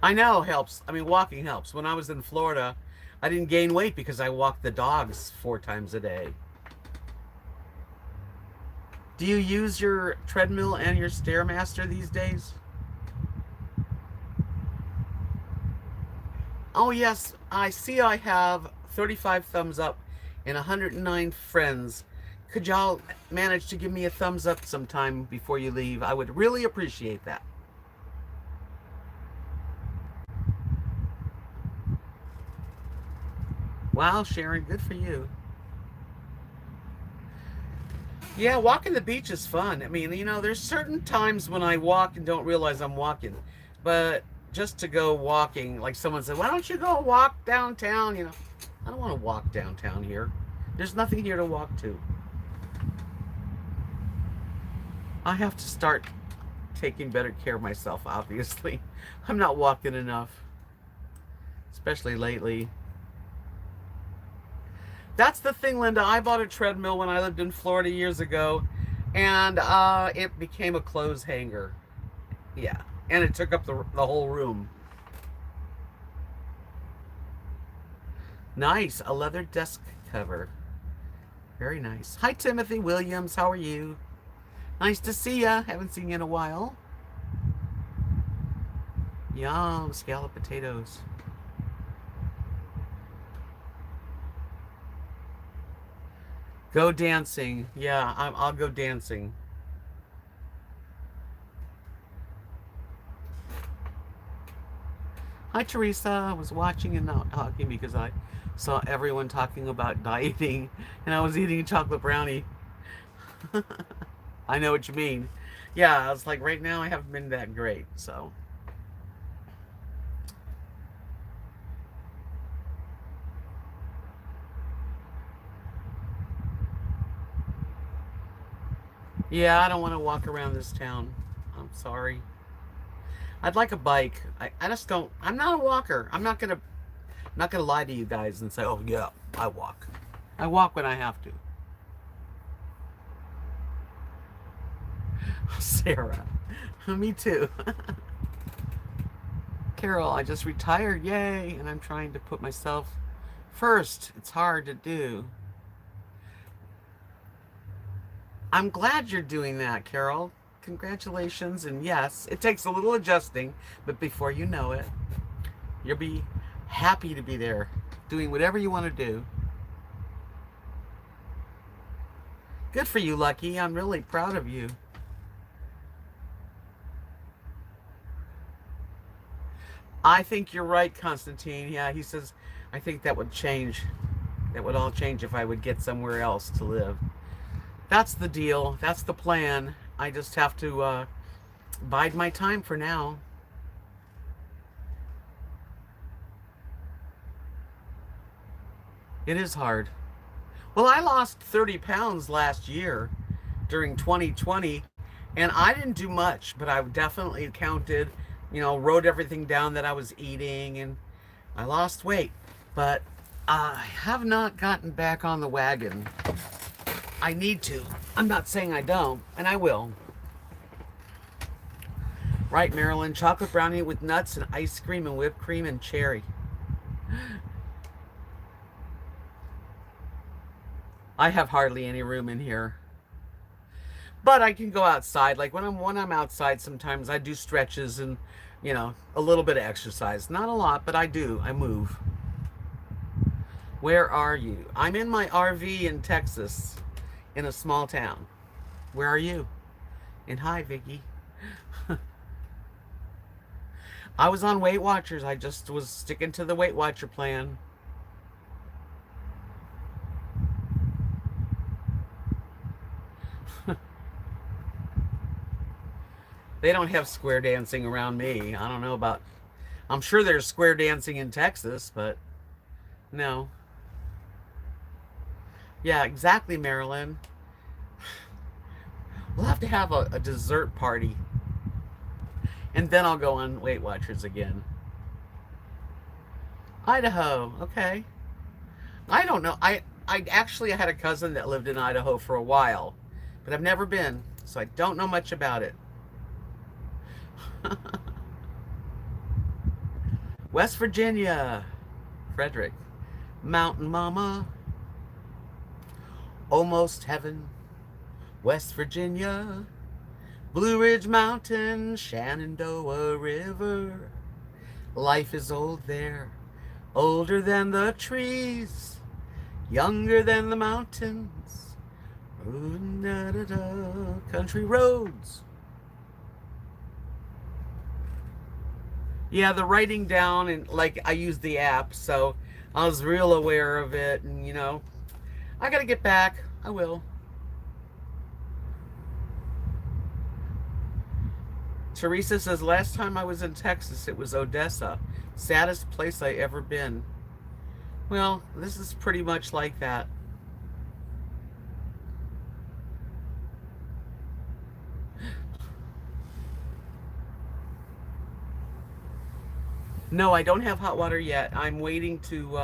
I know helps. I mean, walking helps. When I was in Florida, I didn't gain weight because I walked the dogs 4 times a day. Do you use your treadmill and your Stairmaster these days? Oh yes, I see I have 35 thumbs up and 109 friends. Could y'all manage to give me a thumbs up sometime before you leave? I would really appreciate that. Wow, Sharon, good for you. Yeah, walking the beach is fun. I mean, there's certain times when I walk and don't realize I'm walking. But just to go walking, like someone said, why don't you go walk downtown? I don't want to walk downtown here. There's nothing here to walk to. I have to start taking better care of myself, obviously. I'm not walking enough, especially lately. That's the thing, Linda. I bought a treadmill when I lived in Florida years ago, and it became a clothes hanger. Yeah, and it took up the whole room. Nice, a leather desk cover. Very nice. Hi, Timothy Williams. How are you? Nice to see ya. Haven't seen you in a while. Yum, scalloped potatoes. Go dancing. Yeah, I'll go dancing. Hi, Teresa. I was watching and not talking because I saw everyone talking about dieting, and I was eating a chocolate brownie. I know what you mean. Yeah, I was like, right now I haven't been that great, so. Yeah, I don't want to walk around this town. I'm sorry. I'd like a bike. I just don't. I'm not a walker. I'm not gonna lie to you guys and say, oh yeah, I walk. I walk when I have to. Sarah, me too. Carol, I just retired, yay! And I'm trying to put myself first. It's hard to do. I'm glad you're doing that, Carol. Congratulations. And yes, it takes a little adjusting, but before you know it, you'll be happy to be there, doing whatever you want to do. Good for you, Lucky. I'm really proud of you. I think you're right, Constantine. Yeah, he says, I think that would change. That would all change if I would get somewhere else to live. That's the deal. That's the plan. I just have to bide my time for now. It is hard. Well, I lost 30 pounds last year during 2020, and I didn't do much, but I definitely counted, wrote everything down that I was eating, and I lost weight. But I have not gotten back on the wagon. I need to. I'm not saying I don't, and I will. Right, Marilyn? Chocolate brownie with nuts and ice cream and whipped cream and cherry. I have hardly any room in here. But I can go outside. Like when I'm outside, sometimes I do stretches and, a little bit of exercise. Not a lot, but I do. I move. Where are you? I'm in my RV in Texas, in a small town. Where are you? And hi, Vicky. I was on Weight Watchers. I just was sticking to the Weight Watcher plan. They don't have square dancing around me. I don't know about... I'm sure there's square dancing in Texas, but no. Yeah, exactly, Marilyn. We'll have to have a dessert party. And then I'll go on Weight Watchers again. Idaho, okay. I don't know. I actually had a cousin that lived in Idaho for a while, but I've never been, so I don't know much about it. West Virginia, Frederick. Mountain Mama. Almost Heaven, West Virginia. Blue Ridge Mountain, Shenandoah River. Life is old there, older than the trees, younger than the mountains. Ooh, da, da, da. Country roads. Yeah, the writing down, and like I use the app, so I was real aware of it, and I gotta get back. I will. Teresa says, last time I was in Texas, it was Odessa. Saddest place I ever been. Well, this is pretty much like that. No, I don't have hot water yet. I'm waiting to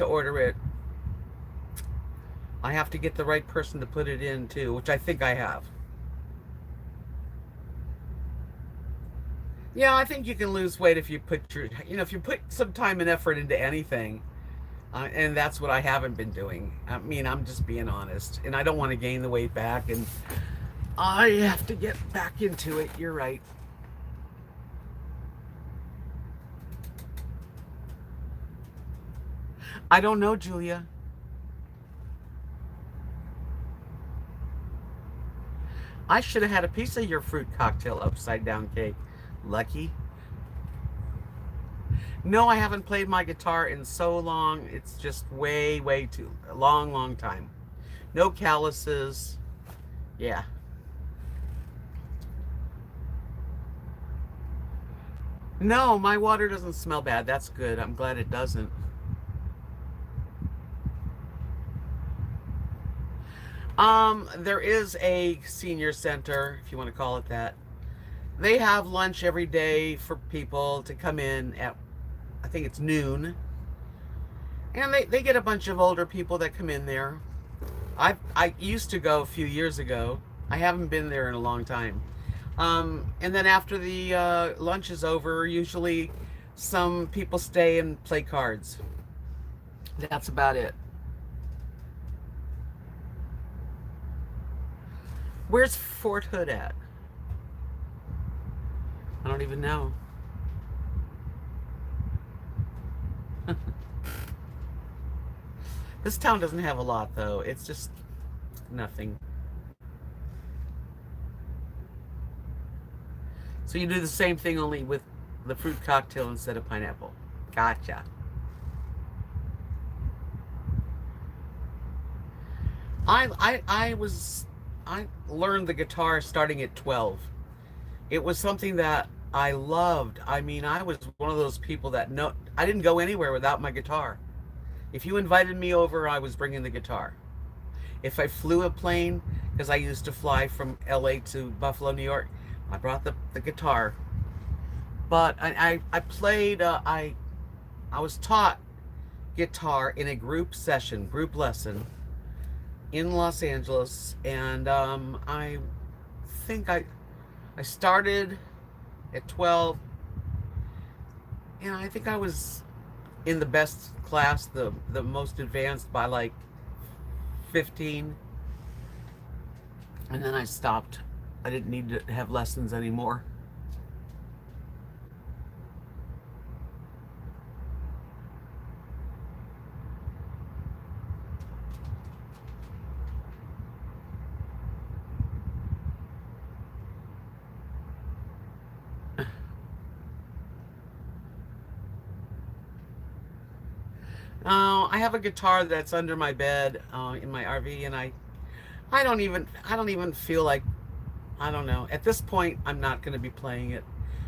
order it. I have to get the right person to put it in too, which I think I have. Yeah, I think you can lose weight if you if you put some time and effort into anything. And that's what I haven't been doing. I mean, I'm just being honest. And I don't want to gain the weight back. And I have to get back into it. You're right. I don't know, Julia. I should have had a piece of your fruit cocktail upside down cake. Lucky. No, I haven't played my guitar in so long. It's just way, way too long time. No calluses. Yeah. No, my water doesn't smell bad. That's good. I'm glad it doesn't. There is a senior center, if you want to call it that. They have lunch every day for people to come in at, I think it's noon. And they get a bunch of older people that come in there. I used to go a few years ago. I haven't been there in a long time. And then after the lunch is over, usually some people stay and play cards. That's about it. Where's Fort Hood at? I don't even know. This town doesn't have a lot, though. It's just nothing. So you do the same thing, only with the fruit cocktail instead of pineapple. Gotcha. I learned the guitar starting at 12. It was something that I loved. I mean, I was one of those people that I didn't go anywhere without my guitar. If you invited me over, I was bringing the guitar. If I flew a plane, because I used to fly from LA to Buffalo, New York, I brought the guitar. But I played, I was taught guitar in a group session, group lesson in Los Angeles. And I think I started at 12, and I think I was in the best class, the most advanced, by like 15. And then I stopped. I didn't need to have lessons anymore. I have a guitar that's under my bed in my RV, and I don't even feel like, I don't know. At this point, I'm not going to be playing it.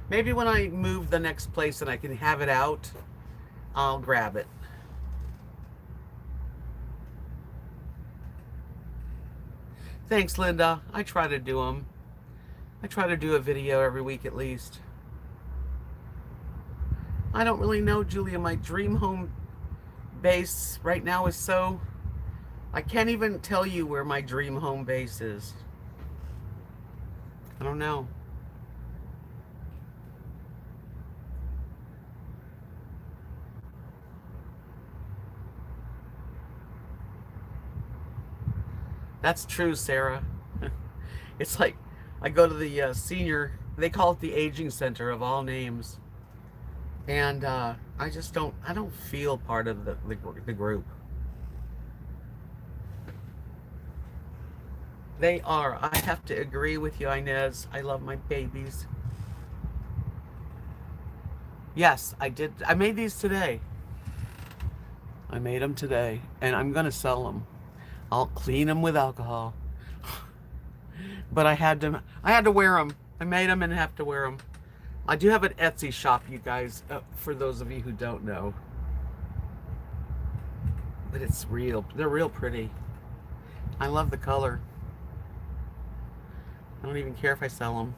Maybe when I move the next place and I can have it out, I'll grab it. Thanks, Linda. I try to do them. I try to do a video every week at least. I don't really know, Julia. My dream home base right now is so... I can't even tell you where my dream home base is. I don't know. That's true, Sarah. It's like I go to the senior, they call it the aging center of all names. And I just I don't feel part of the group. They are. I have to agree with you, Inez. I love my babies. Yes, I did. I made these today. I made them today, and I'm gonna sell them. I'll clean them with alcohol. But I had to wear them. I made them and have to wear them. I do have an Etsy shop, you guys, for those of you who don't know. But it's real. They're real pretty. I love the color. I don't even care if I sell them.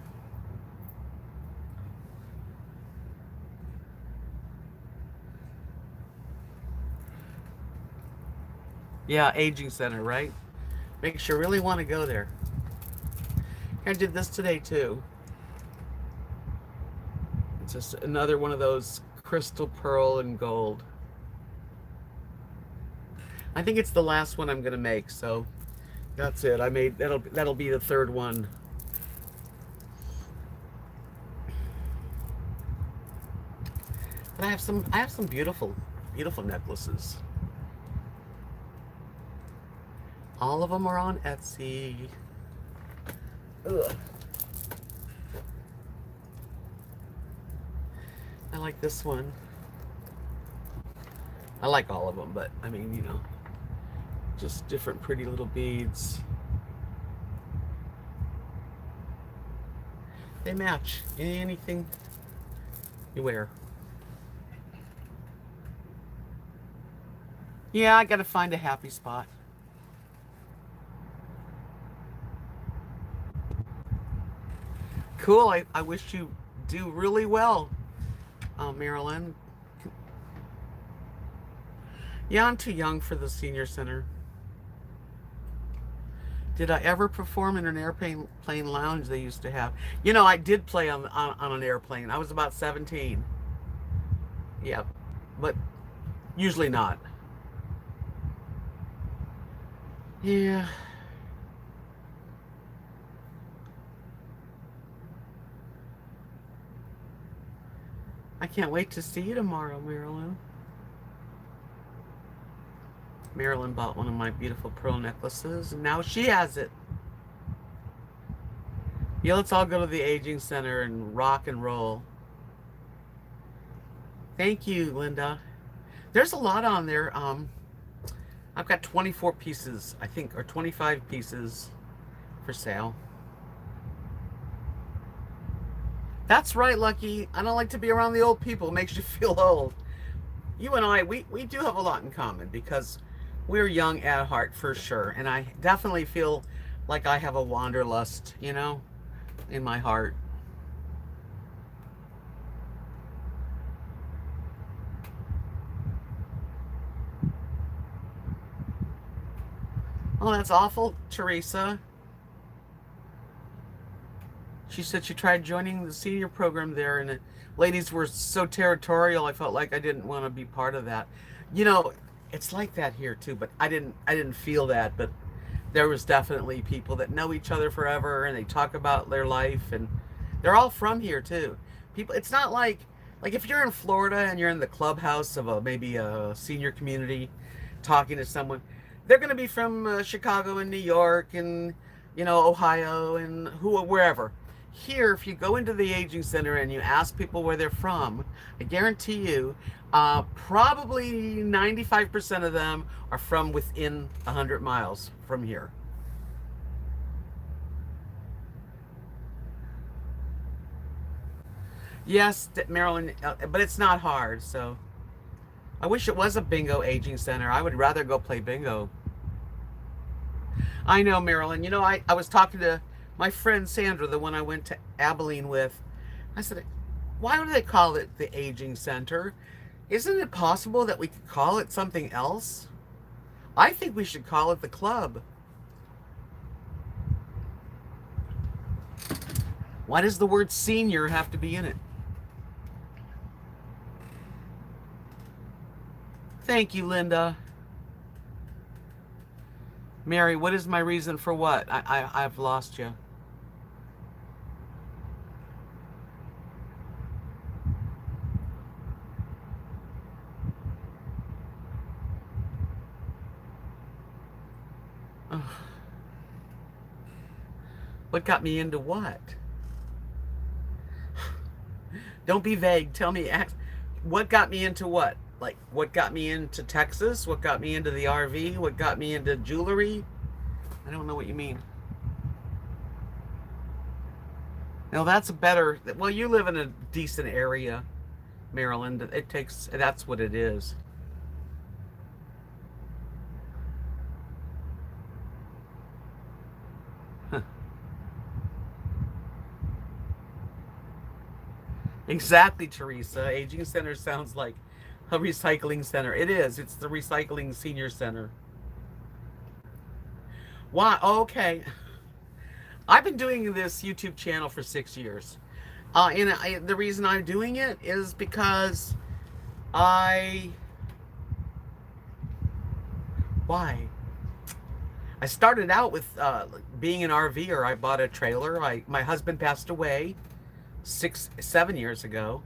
Yeah, aging center, right? Makes you really want to go there. I did this today too. It's just another one of those crystal pearl and gold. I think it's the last one I'm gonna make, so that's it. I made that'll be the third one. But I have some beautiful necklaces. All of them are on Etsy. Ugh. I like this one. I like all of them, but I mean, you know, just different pretty little beads. They match anything you wear. Yeah, I gotta find a happy spot. Cool. I wish you do really well, Marilyn. Yeah, I'm too young for the senior center. Did I ever perform in an airplane lounge they used to have? You know, I did play on an airplane. I was about 17. Yeah, but usually not. Yeah. I can't wait to see you tomorrow, Marilyn. Marilyn bought one of my beautiful pearl necklaces, and now she has it. Yeah, let's all go to the aging center and rock and roll. Thank you, Linda. There's a lot on there. I've got 24 pieces, I think, or 25 pieces for sale. That's right, Lucky. I don't like to be around the old people. It makes you feel old. You and I, we do have a lot in common because we're young at heart for sure. And I definitely feel like I have a wanderlust, in my heart. Oh, that's awful, Teresa. She said she tried joining the senior program there, and the ladies were so territorial. I felt like I didn't want to be part of that. You know, it's like that here too, but I didn't feel that. But there was definitely people that know each other forever, and they talk about their life, and they're all from here too. People, it's not like if you're in Florida and you're in the clubhouse of maybe a senior community, talking to someone, they're going to be from Chicago and New York and Ohio and wherever. Here, if you go into the aging center and you ask people where they're from, I guarantee you, probably 95% of them are from within 100 miles from here. Yes, Maryland, but it's not hard, so I wish it was a bingo aging center. I would rather go play bingo. I know, Marilyn. I was talking to my friend Sandra, the one I went to Abilene with. I said, why do they call it the aging center? Isn't it possible that we could call it something else? I think we should call it the club. Why does the word senior have to be in it? Thank you, Linda. Mary, what is my reason for what? I've lost you. Ugh. What got me into what? Don't be vague. Tell me, what got me into what? Like, what got me into Texas? What got me into the RV? What got me into jewelry? I don't know what you mean. Now that's a better. Well, you live in a decent area, Maryland. That's what it is. Huh. Exactly, Teresa. Aging center sounds like a recycling center. It is. It's the recycling senior center. Why? Okay. I've been doing this YouTube channel for 6 years. The reason I'm doing it is because I. Why? I started out with being an RVer. I bought a trailer. My husband passed away 7 years ago.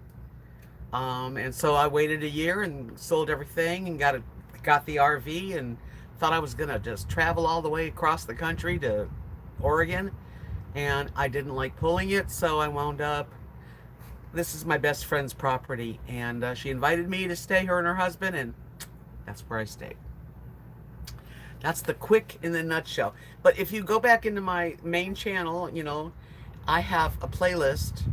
And so I waited a year and sold everything and got the RV and thought I was gonna just travel all the way across the country to Oregon, and I didn't like pulling it, so I wound up. This is my best friend's property, and she invited me to stay, her and her husband, and that's where I stayed. That's the quick in the nutshell. But if you go back into my main channel, I have a playlist.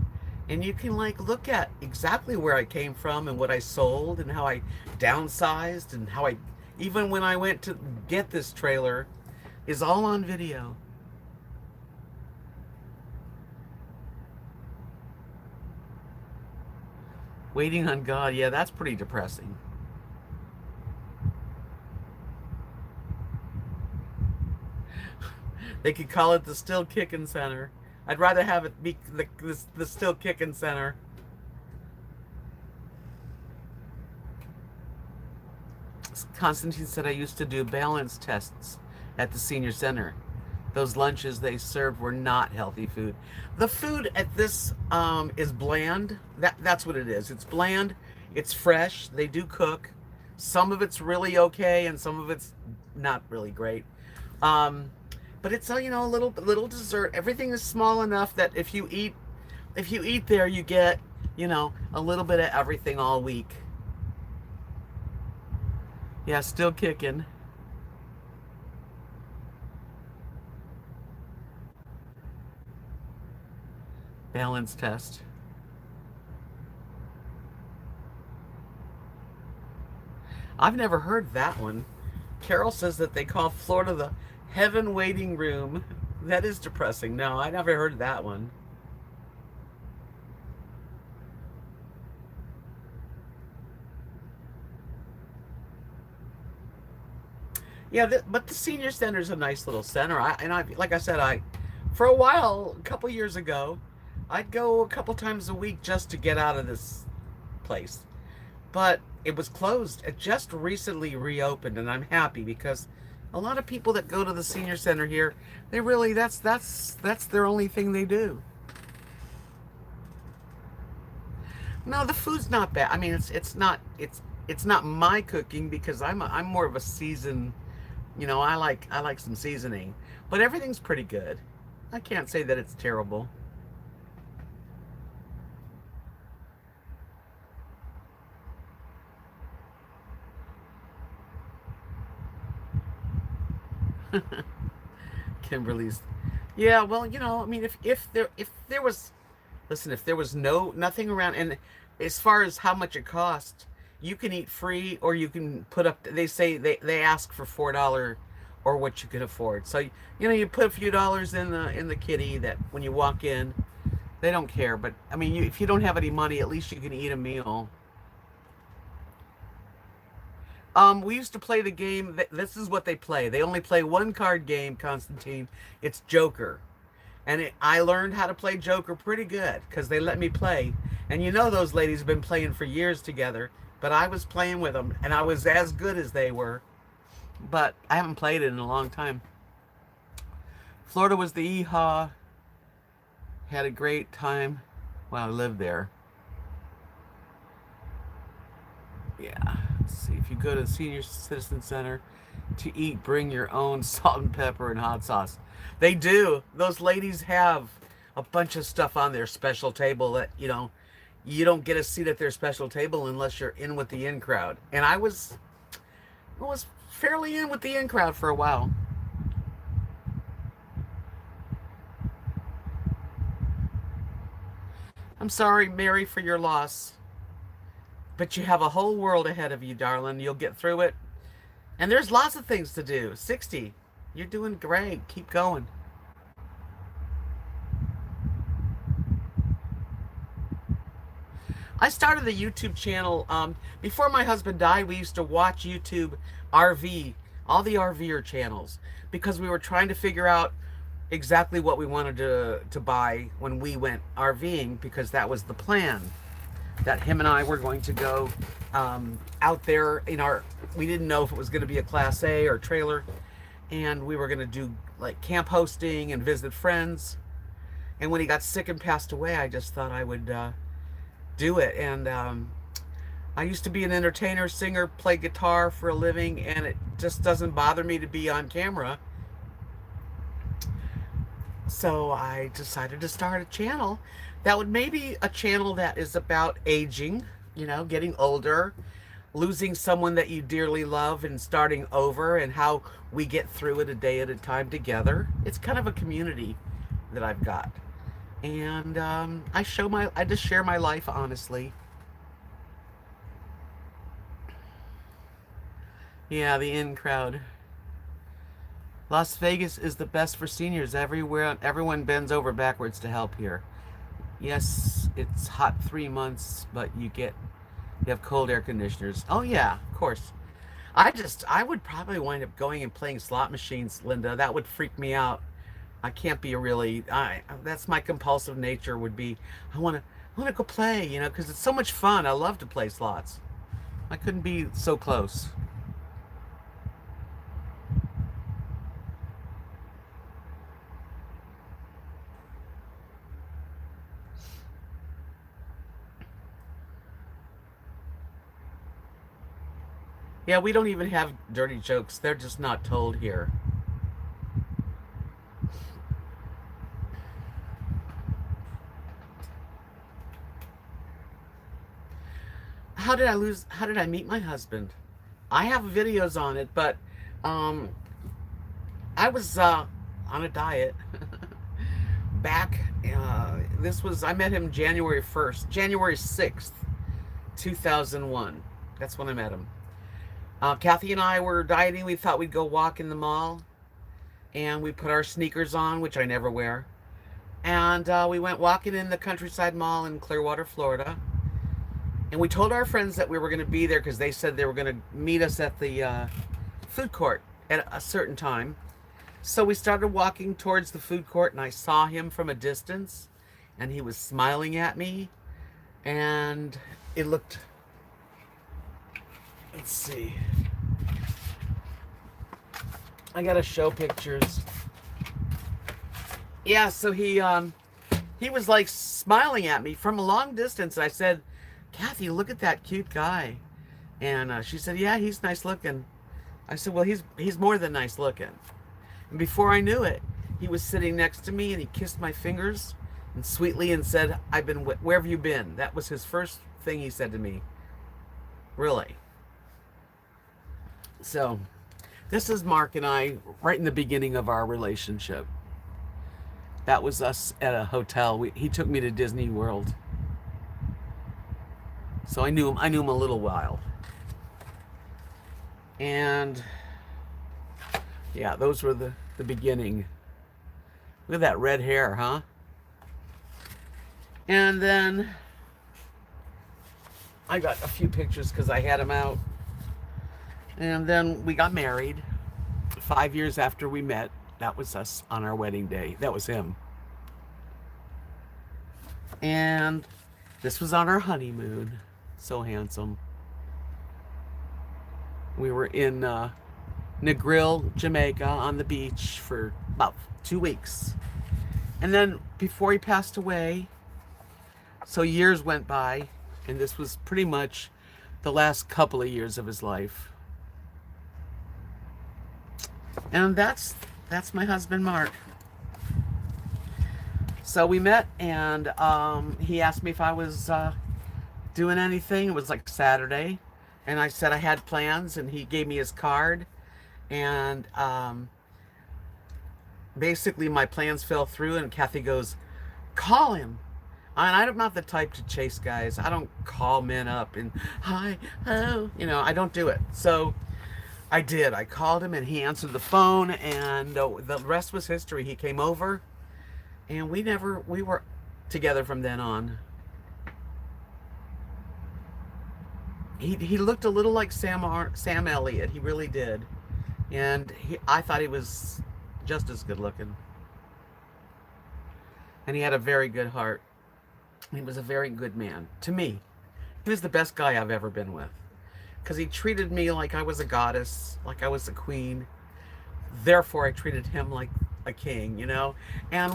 And you can look at exactly where I came from and what I sold and how I downsized and how even when I went to get this trailer, is all on video. Waiting on God, yeah, that's pretty depressing. They could call it the Still Kickin' Center. I'd rather have it be the Still Kickin' Center. Constantine said I used to do balance tests at the senior center. Those lunches they served were not healthy food. The food at this is bland. That's what it is. It's bland. It's fresh. They do cook. Some of it's really okay, and some of it's not really great. But it's a little dessert. Everything is small enough that if you eat there, you get a little bit of everything all week. Yeah, still kicking. Balance test. I've never heard that one. Carol says that they call Florida the heaven waiting room. That is depressing. No, I never heard that one. Yeah, but the senior center is a nice little center. Like I said, for a while, a couple years ago, I'd go a couple times a week just to get out of this place. But it was closed. It just recently reopened, and I'm happy because a lot of people that go to the senior center here, they really that's their only thing they do. No, the food's not bad. I mean, it's not my cooking because I'm more of a season. I like some seasoning, but everything's pretty good. I can't say that it's terrible. Kimberly's. Yeah, well, I mean, if there was, listen, if there was nothing around, and as far as how much it costs, you can eat free or you can put up. They say they ask for $4 or what you can afford. So you put a few dollars in the kitty that when you walk in, they don't care. But I mean, if you don't have any money, at least you can eat a meal. We used to play the game. This is what they play. They only play one card game, Constantine. It's Joker. And I learned how to play Joker pretty good because they let me play. And those ladies have been playing for years together, but I was playing with them and I was as good as they were. But I haven't played it in a long time. Florida was the EHA. Had a great time while I lived there. Yeah. Let's see. If you go to the Senior Citizen Center to eat, bring your own salt and pepper and hot sauce. They do. Those ladies have a bunch of stuff on their special table that, you don't get a seat at their special table unless you're in with the in crowd. And I was fairly in with the in crowd for a while. I'm sorry, Mary, for your loss. But you have a whole world ahead of you, darling. You'll get through it. And there's lots of things to do. 60. You're doing great. Keep going. I started the YouTube channel before my husband died. We used to watch YouTube RV, all the RVer channels, because we were trying to figure out exactly what we wanted to buy when we went RVing, because that was the plan. That him and I were going to go out there in we didn't know if it was going to be a Class A or trailer, and we were going to do like camp hosting and visit friends. And when he got sick and passed away, I just thought I would do it. And I used to be an entertainer, singer, play guitar for a living, and it just doesn't bother me to be on camera. So I decided to start a channel that would maybe a channel that is about aging, getting older, losing someone that you dearly love and starting over, and how we get through it a day at a time together. It's kind of a community that I've got. And I just share my life honestly. Yeah, the in crowd. Las Vegas is the best for seniors. Everywhere, everyone bends over backwards to help here. Yes, it's hot 3 months, but you have cold air conditioners. Oh yeah, of course. I would probably wind up going and playing slot machines, Linda. That would freak me out. I can't be that's my compulsive nature would be, I want to go play, because it's so much fun. I love to play slots. I couldn't be so close. Yeah, we don't even have dirty jokes. They're just not told here. How did I meet my husband? I have videos on it, but I was on a diet back. I met him January 1st, January 6th, 2001. That's when I met him. Kathy and I were dieting. We thought we'd go walk in the mall, and we put our sneakers on, which I never wear. And we went walking in the Countryside Mall in Clearwater, Florida. And we told our friends that we were going to be there because they said they were going to meet us at the food court at a certain time. So we started walking towards the food court, and I saw him from a distance, and he was smiling at me. And it looked, let's see, I gotta show pictures. Yeah, so he was like smiling at me from a long distance. I said, Kathy, look at that cute guy. And she said, yeah, he's nice looking. I said, well, he's more than nice looking. And before I knew it, he was sitting next to me, and he kissed my fingers and sweetly and said, where have you been? That was his first thing he said to me. Really. So this is Mark and I right in the beginning of our relationship. That was us at a hotel. He took me to Disney World. So I knew him a little while. And yeah, those were the beginning. Look at that red hair, huh? And then I got a few pictures because I had him out. And then we got married 5 years after we met. That was us on our wedding day. That was him. And this was on our honeymoon. So handsome. We were in Negril, Jamaica, on the beach for about 2 weeks. And then before he passed away, so years went by, and this was pretty much the last couple of years of his life. And that's my husband, Mark. So we met, and he asked me if I was doing anything. It was like Saturday, and I said I had plans, and he gave me his card, and basically my plans fell through, and Kathy goes, call him. And I'm not the type to chase guys. I don't call men up and, hi, hello, I don't do it. So I did. I called him, and he answered the phone, and the rest was history. He came over, and we were together from then on. He looked a little like Sam Elliott. He really did. And I thought he was just as good looking. And he had a very good heart. He was a very good man. To me, he was the best guy I've ever been with. Because he treated me like I was a goddess, like I was a queen. Therefore, I treated him like a king, And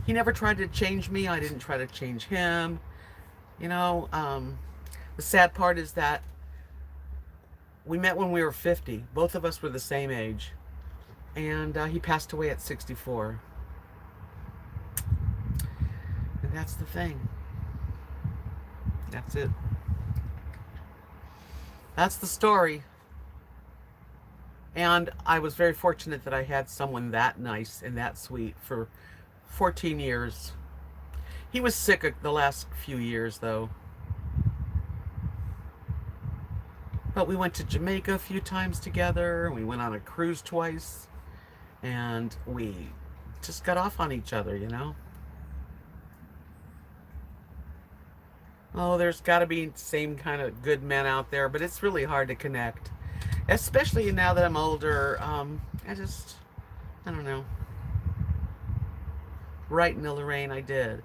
he never tried to change me. I didn't try to change him. The sad part is that we met when we were 50. Both of us were the same age. And he passed away at 64. And that's the thing. That's it. That's the story. And I was very fortunate that I had someone that nice and that sweet for 14 years. He was sick the last few years, though. But we went to Jamaica a few times together. We went on a cruise twice. And we just got off on each other, Oh, there's got to be same kind of good men out there, but it's really hard to connect. Especially now that I'm older. I don't know. Right, Lorraine, I did.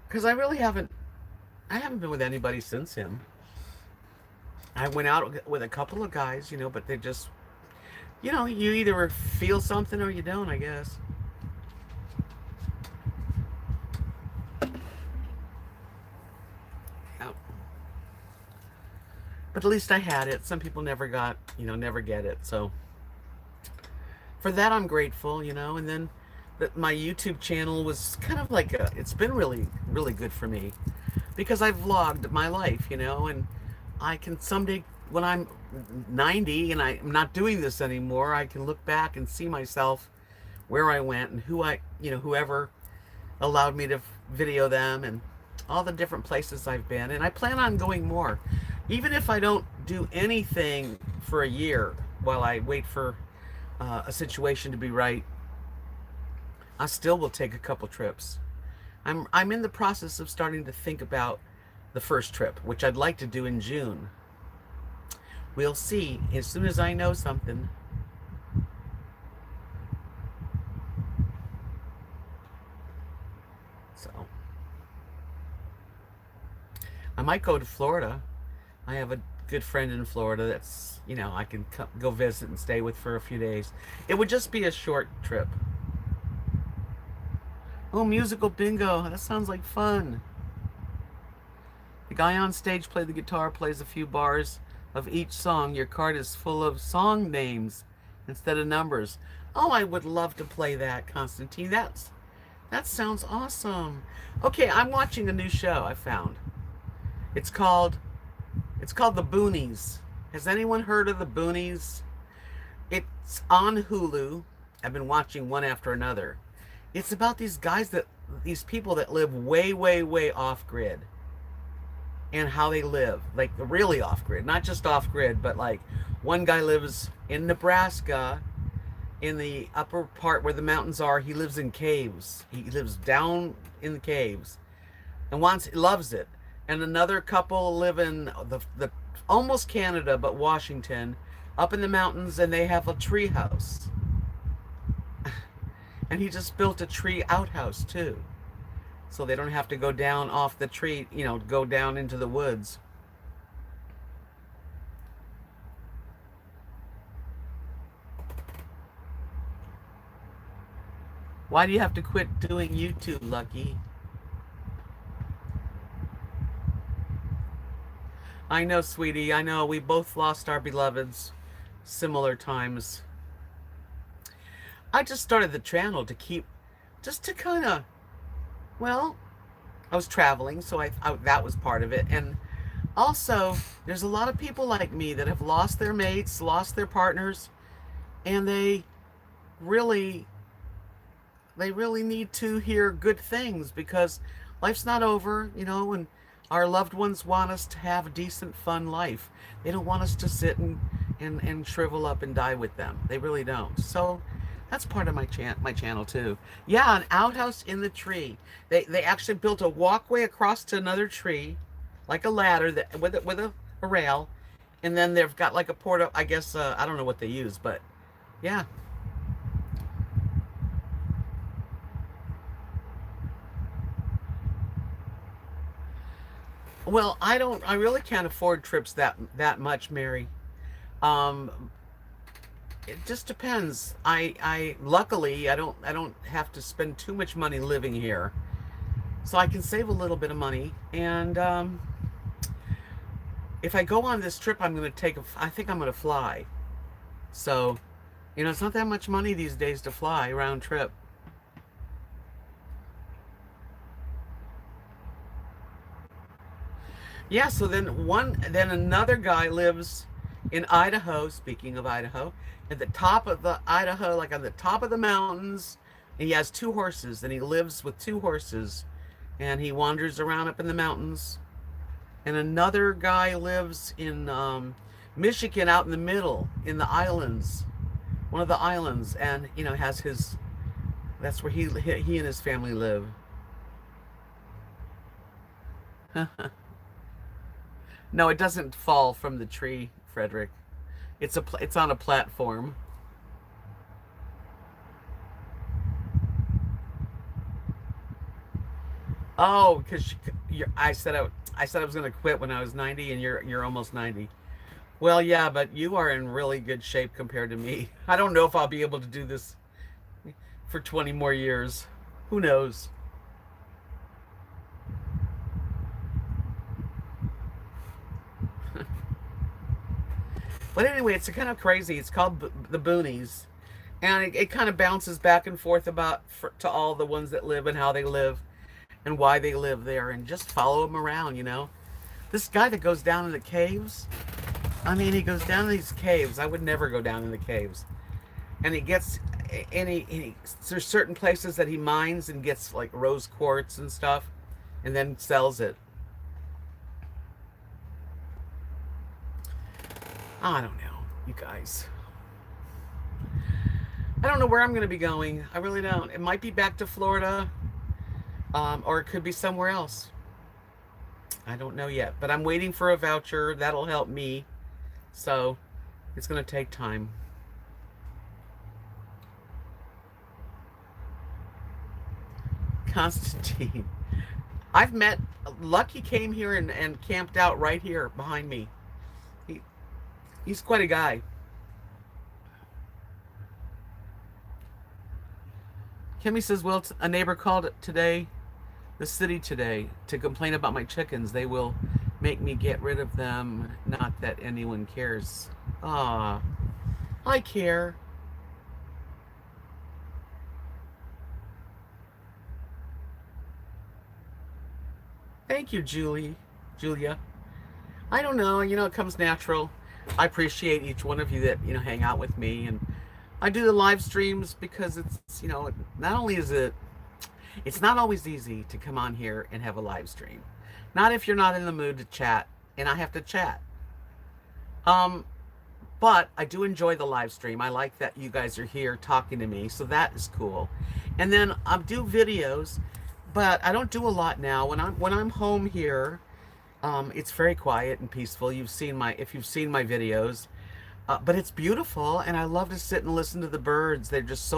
Because I haven't been with anybody since him. I went out with a couple of guys, but they just, you either feel something or you don't, I guess. But at least I had it. Some people never get it. So for that, I'm grateful, And then my YouTube channel was kind of like it's been really, really good for me because I've vlogged my life, and I can someday, when I'm 90 and I'm not doing this anymore, I can look back and see myself where I went and who I, whoever allowed me to video them and all the different places I've been. And I plan on going more. Even if I don't do anything for a year while I wait for a situation to be right, I still will take a couple trips. I'm in the process of starting to think about the first trip, which I'd like to do in June. We'll see as soon as I know something. So I might go to Florida. I have a good friend in Florida that's, I can go visit and stay with for a few days. It would just be a short trip. Oh, musical bingo. That sounds like fun. The guy on stage plays the guitar, plays a few bars of each song. Your card is full of song names instead of numbers. Oh, I would love to play that, Constantine. That sounds awesome. Okay, I'm watching a new show I found. It's called The Boonies. Has anyone heard of The Boonies? It's on Hulu. I've been watching one after another. It's about these people that live way, way, way off grid and how they live, like really off grid, not just off grid, but like one guy lives in Nebraska in the upper part where the mountains are. He lives in caves. He lives down in the caves and loves it. And another couple live in the almost Canada, but Washington, up in the mountains, and they have a tree house. And he just built a tree outhouse too, so they don't have to go down off the tree, go down into the woods. Why do you have to quit doing YouTube, Lucky? I know, sweetie. I know we both lost our beloveds similar times. I just started the channel just to kind of, well, I was traveling, so that was part of it. And also, there's a lot of people like me that have lost their mates, lost their partners, and really, they really need to hear good things because life's not over, and our loved ones want us to have a decent, fun life. They don't want us to sit and shrivel up and die with them. They really don't. So that's part of my channel too. Yeah, an outhouse in the tree. They actually built a walkway across to another tree, like a ladder with a rail, and then they've got like a porta. I guess I don't know what they use, but yeah. Well, I really can't afford trips that much, Mary. Um, it just depends. I luckily I don't have to spend too much money living here, so I can save a little bit of money. And if I go on this trip, I think I'm gonna fly. So, it's not that much money these days to fly round trip. Yeah, so then another guy lives in Idaho, speaking of Idaho, at the top of the Idaho, like on the top of the mountains. And he has two horses, and he lives with two horses, and he wanders around up in the mountains. And another guy lives in Michigan, out in the middle, in the islands, one of the islands, and has that's where he and his family live. No, it doesn't fall from the tree, Frederick. It's on a platform. Oh, because I said I was going to quit when I was 90, and you're almost 90. Well, yeah, but you are in really good shape compared to me. I don't know if I'll be able to do this for 20 more years. Who knows? But anyway, it's kind of crazy. It's called the Boonies, and it kind of bounces back and forth to all the ones that live and how they live and why they live there, and just follow them around. This guy that goes down in the caves, I mean, he goes down in these caves. I would never go down in the caves. And he gets, there's certain places that he mines and gets like rose quartz and stuff, and then sells it. I don't know, you guys. I don't know where I'm going to be going. I really don't. It might be back to Florida, or it could be somewhere else. I don't know yet. But I'm waiting for a voucher. That'll help me. So it's going to take time. Constantine. I've met, Lucky came here and camped out right here behind me. He's quite a guy. Kimmy says, well, a neighbor called today, the city today, to complain about my chickens. They will make me get rid of them. Not that anyone cares. Ah, I care. Thank you, Julia. I don't know, it comes natural. I appreciate each one of you that, hang out with me. And I do the live streams because it's, not only is it's not always easy to come on here and have a live stream. Not if you're not in the mood to chat, and I have to chat. But I do enjoy the live stream. I like that you guys are here talking to me, so that is cool. And then I do videos, but I don't do a lot now. When I'm home here, it's very quiet and peaceful. If you've seen my videos. But it's beautiful, and I love to sit and listen to the birds. They're just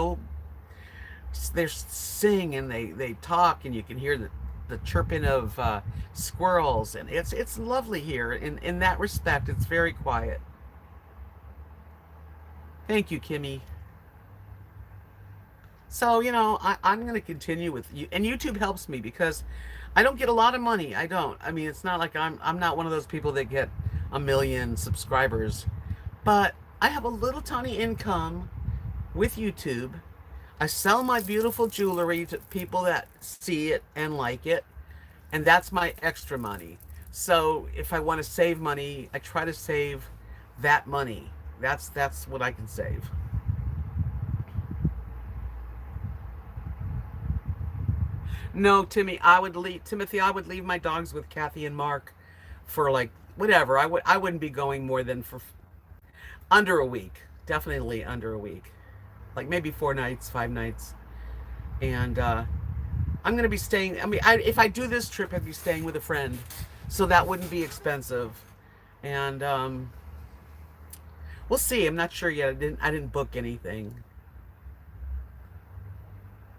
they sing and they talk, and you can hear the chirping of squirrels, and it's lovely here. In that respect, it's very quiet. Thank you, Kimmy. So, I'm going to continue with you, and YouTube helps me because I don't get a lot of money. I don't. I mean, it's not like I'm not one of those people that get 1 million subscribers. But I have a little tiny income with YouTube. I sell my beautiful jewelry to people that see it and like it. And that's my extra money. So if I want to save money, I try to save that money. That's what I can save. No, Timothy, I would leave my dogs with Kathy and Mark for like whatever. I wouldn't be going more than for under a week. Definitely under a week. Like maybe 4 nights, 5 nights. And I'm going to be staying, if I do this trip, I'd be staying with a friend. So that wouldn't be expensive. And we'll see. I'm not sure yet. I didn't book anything.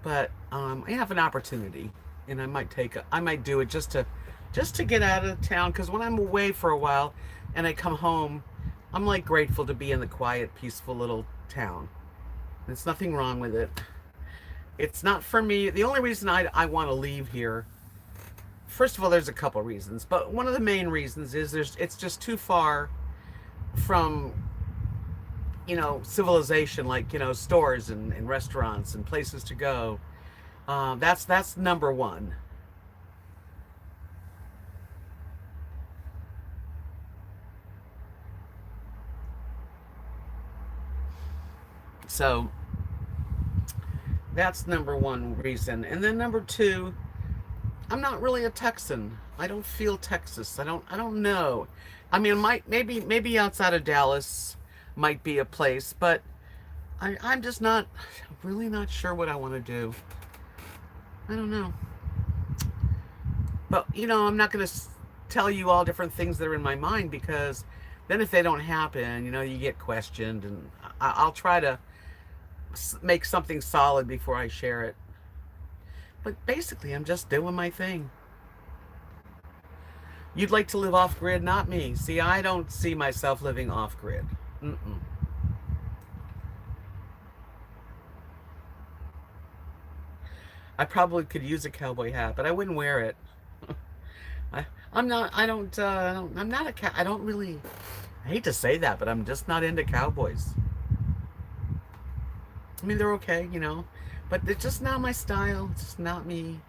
But I have an opportunity, and I might do it just to get out of town, because when I'm away for a while and I come home, I'm like grateful to be in the quiet, peaceful little town. There's nothing wrong with it. It's not for me. The only reason I want to leave here, first of all, there's a couple reasons, but one of the main reasons is it's just too far from, civilization, like, stores and restaurants and places to go. That's number one. So that's number one reason. And then number two, I'm not really a Texan. I don't feel Texas. I don't know. I mean, maybe outside of Dallas might be a place, but I'm just really not sure what I want to do. I don't know. But, I'm not going to tell you all different things that are in my mind, because then if they don't happen, you get questioned, and I'll try to make something solid before I share it. But basically, I'm just doing my thing. You'd like to live off-grid, not me. See, I don't see myself living off-grid. I probably could use a cowboy hat, but I wouldn't wear it. I'm not I don't really, I hate to say that, but I'm just not into cowboys. I mean, they're okay, but it's just not my style. It's just not me.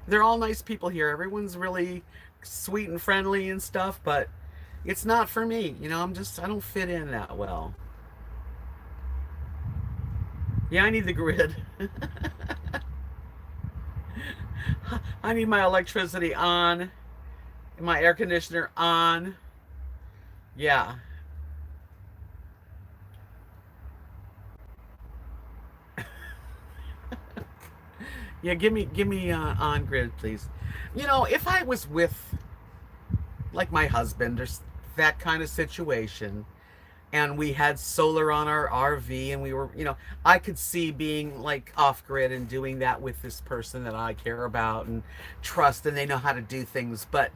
They're all nice people here. Everyone's really sweet and friendly and stuff, but it's not for me. I don't fit in that well. Yeah, I need the grid. I need my electricity on, my air conditioner on. Yeah. Yeah, give me on grid, please. If I was with like my husband or that kind of situation, and we had solar on our RV, and we were, I could see being like off grid and doing that with this person that I care about and trust, and they know how to do things. But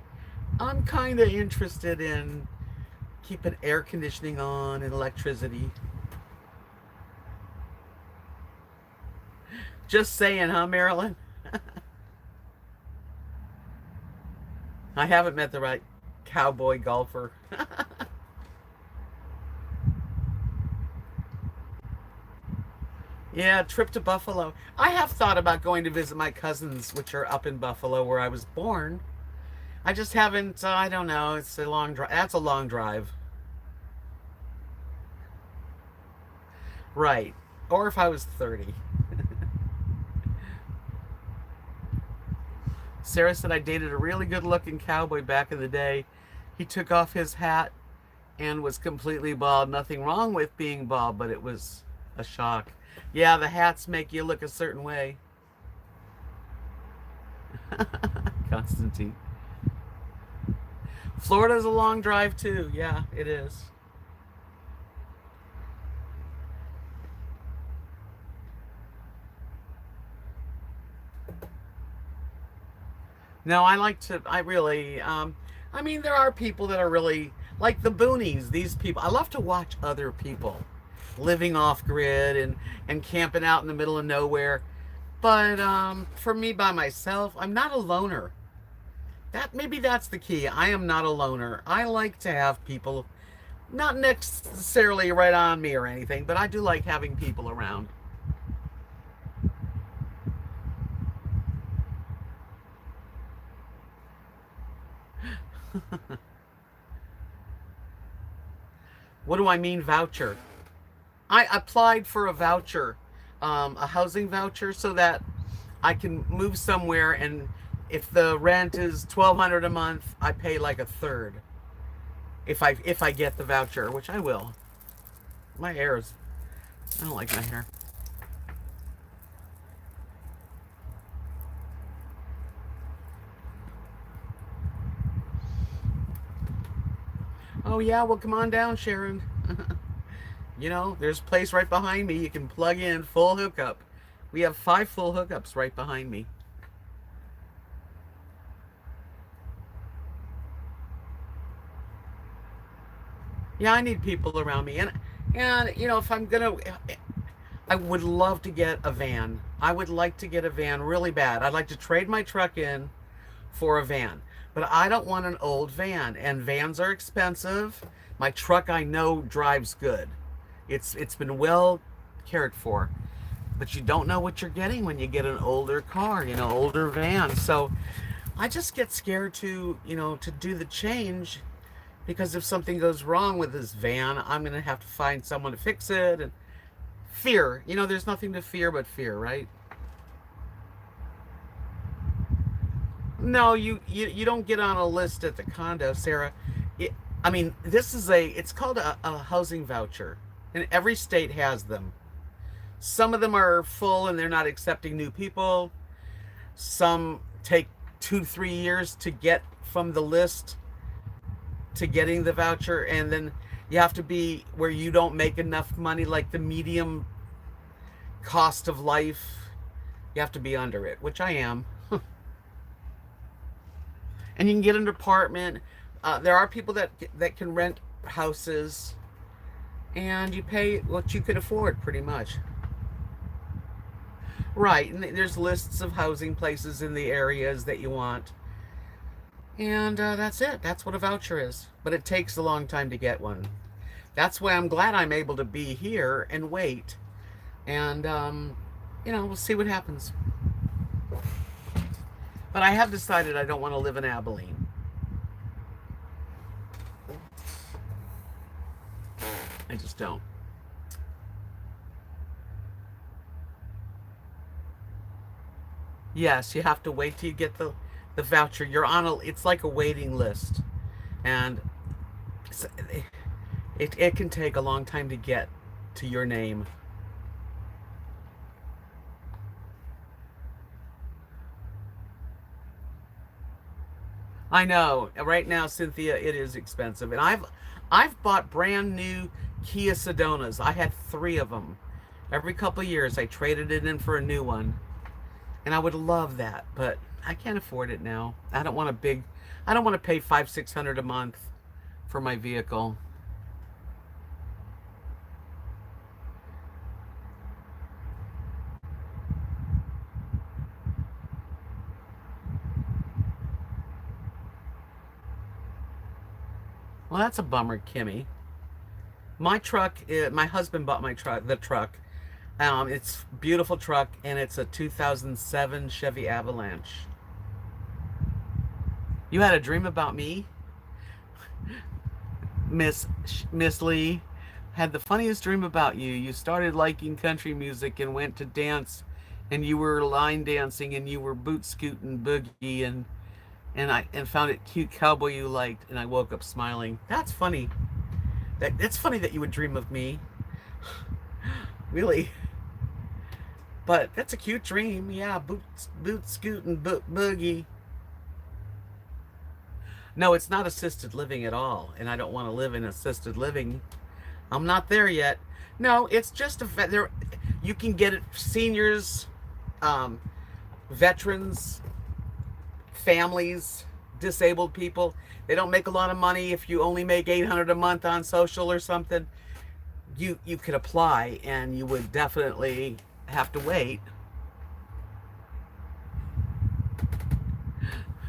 I'm kind of interested in keeping air conditioning on and electricity. Just saying, huh, Marilyn? I haven't met the right cowboy golfer. Yeah, trip to Buffalo. I have thought about going to visit my cousins, which are up in Buffalo, where I was born. I just haven't. I don't know. It's a long drive. That's a long drive, right? Or if I was 30. Sarah said I dated a really good-looking cowboy back in the day. He took off his hat and was completely bald. Nothing wrong with being bald, but it was a shock. Yeah, the hats make you look a certain way. Constantine. Florida's a long drive too. Yeah, it is. No, I like to. I really. I mean, there are people that are really like the boonies. These people. I love to watch other people living off grid and camping out in the middle of nowhere. But for me by myself, I'm not a loner. Maybe that's the key. I am not a loner. I like to have people, not necessarily right on me or anything, but I do like having people around. What do I mean voucher? I applied for a voucher, a housing voucher, so that I can move somewhere, and if the rent is 1,200 a month, I pay like a third. If I get the voucher, which I will. My hair is. I don't like my hair. Oh yeah, well come on down, Sharon. There's a place right behind me. You can plug in full hookup. We have 5 full hookups right behind me. Yeah, I need people around me, and if I'm gonna, I would love to get a van. I would like to get a van really bad. I'd like to trade my truck in for a van, but I don't want an old van, and vans are expensive. My truck I know drives good. It's been well cared for, but you don't know what you're getting when you get an older car, older van. So I just get scared to do the change, because if something goes wrong with this van, I'm going to have to find someone to fix it. And fear, there's nothing to fear but fear, right? No, you don't get on a list at the condo, Sarah. It, I mean, it's called a housing voucher, and every state has them. Some of them are full and they're not accepting new people. Some take 2-3 years to get from the list to getting the voucher, and then you have to be where you don't make enough money, like the medium cost of life. You have to be under it, which I am. And you can get an apartment. There are people that can rent houses, and you pay what you can afford, pretty much. Right, and there's lists of housing places in the areas that you want. And that's it. That's what a voucher is. But it takes a long time to get one. That's why I'm glad I'm able to be here and wait. And, we'll see what happens. But I have decided I don't want to live in Abilene. I just don't. Yes, you have to wait till you get the voucher. You're on a, it's like a waiting list. And it can take a long time to get to your name. I know. Right now, Cynthia, it is expensive. And I've bought brand new Kia Sedonas. I had 3 of them. Every couple of years I traded it in for a new one. And I would love that, but I can't afford it now. I don't want to pay 500-600 a month for my vehicle. Well, that's a bummer, Kimmy. My truck, my husband bought the truck. It's a beautiful truck, and it's a 2007 Chevy Avalanche. You had a dream about me, Miss Lee. Had the funniest dream about you. You started liking country music and went to dance, and you were line dancing, and you were boot scooting boogie, and found it cute cowboy you liked, and I woke up smiling. That's funny. That's funny that you would dream of me. Really. But that's a cute dream. Yeah, boot scooting boogie. No, it's not assisted living at all, and I don't want to live in assisted living. I'm not there yet. No, it's just there. You can get it. Seniors, veterans, families, disabled people. They don't make a lot of money. If you only make $800 a month on social or something, you could apply, and you would definitely have to wait.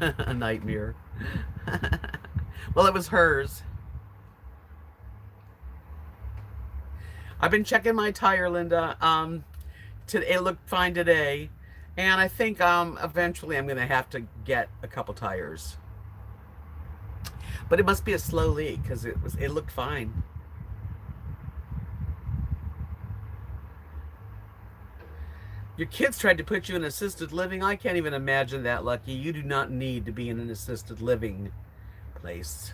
A nightmare. Well, it was hers. I've been checking my tire, Linda. It looked fine today, and I think eventually I'm gonna have to get a couple tires. But it must be a slow leak because it looked fine. Your kids tried to put you in assisted living. I can't even imagine that, Lucky. You do not need to be in an assisted living place.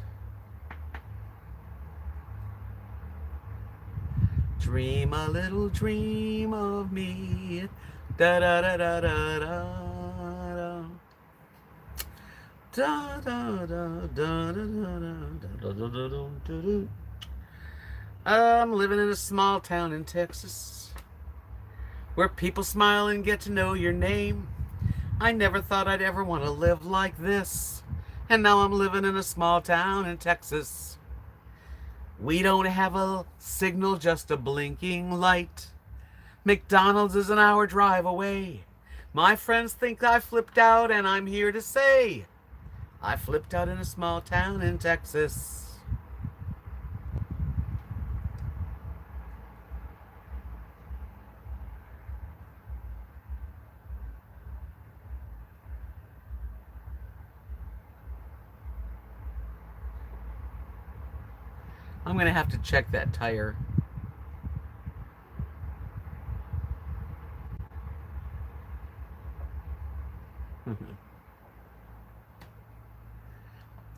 Dream a little dream of me. Da da da da da da. Da da da da da da da. I'm living in a small town in Texas, where people smile and get to know your name. I never thought I'd ever want to live like this, and now I'm living in a small town in Texas. We don't have a signal, just a blinking light. McDonald's is an hour drive away. My friends think I flipped out, and I'm here to say I flipped out in a small town in Texas. I'm going to have to check that tire.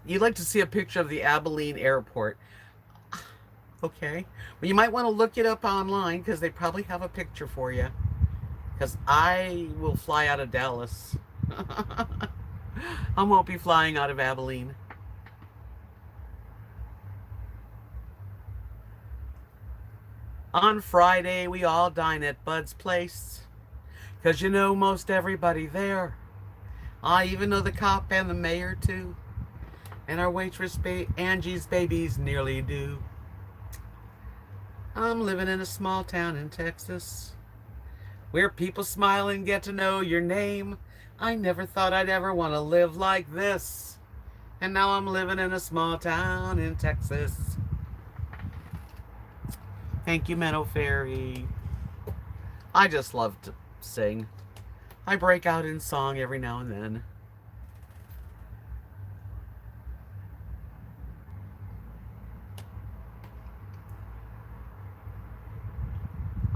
You'd like to see a picture of the Abilene airport. Okay. Well, you might want to look it up online because they probably have a picture for you. Because I will fly out of Dallas. I won't be flying out of Abilene. On Friday, we all dine at Bud's place. Because you know most everybody there. I even know the cop and the mayor, too. And our waitress, Angie's baby's nearly due. I'm living in a small town in Texas, where people smile and get to know your name. I never thought I'd ever want to live like this. And now I'm living in a small town in Texas. Thank you, Meadow Fairy. I just love to sing. I break out in song every now and then.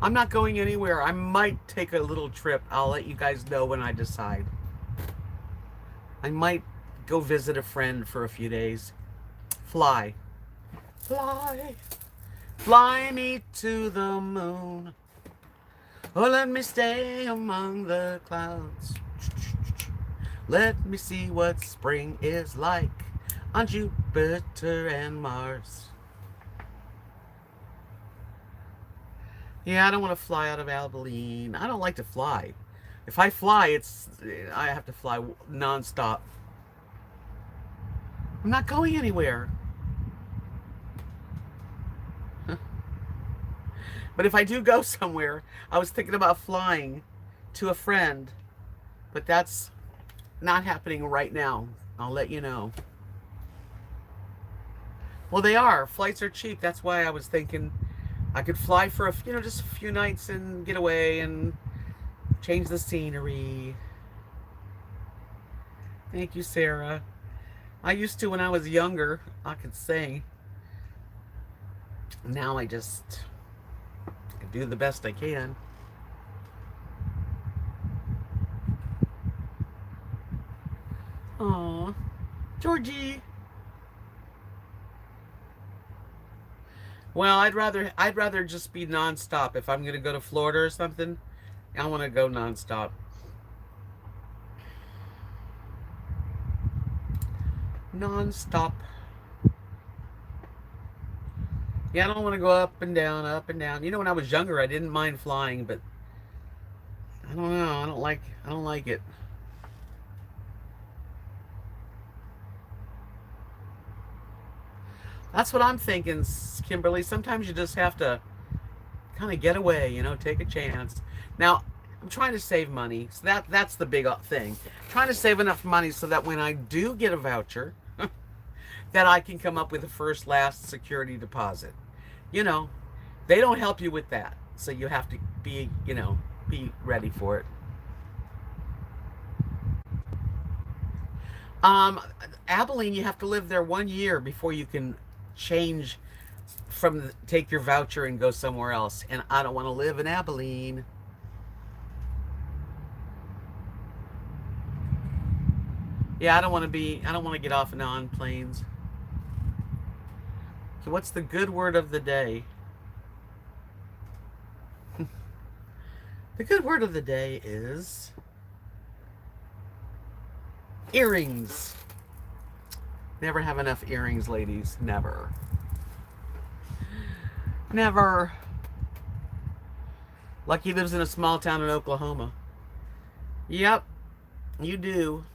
I'm not going anywhere. I might take a little trip. I'll let you guys know when I decide. I might go visit a friend for a few days. Fly. Fly. Fly me to the moon. Oh, let me stay among the clouds. Let me see what spring is like on Jupiter and Mars. Yeah, I don't want to fly out of Abilene. I don't like to fly. If I fly, I have to fly nonstop. I'm not going anywhere. But if I do go somewhere, I was thinking about flying to a friend, but that's not happening right now. I'll let you know. Well, they are. Flights are cheap. That's why I was thinking I could fly for just a few nights and get away and change the scenery. Thank you, Sarah. I used to when I was younger, I could sing. Now I just do the best I can. Aw, Georgie. Well, I'd rather just be nonstop. If I'm gonna go to Florida or something, I want to go nonstop. Nonstop. Yeah, I don't want to go up and down, up and down. You know, when I was younger, I didn't mind flying, but I don't know. I don't like it. That's what I'm thinking, Kimberly. Sometimes you just have to kind of get away, take a chance. Now, I'm trying to save money. So that's the big thing. Trying to save enough money so that when I do get a voucher, that I can come up with a first last security deposit. They don't help you with that. So you have to be ready for it. Abilene, you have to live there 1 year before you can take your voucher and go somewhere else. And I don't want to live in Abilene. Yeah, I don't want to get off and on planes. So what's the good word of the day? The good word of the day is earrings. Never have enough earrings, ladies. Never. Never. Lucky lives in a small town in Oklahoma. Yep, you do.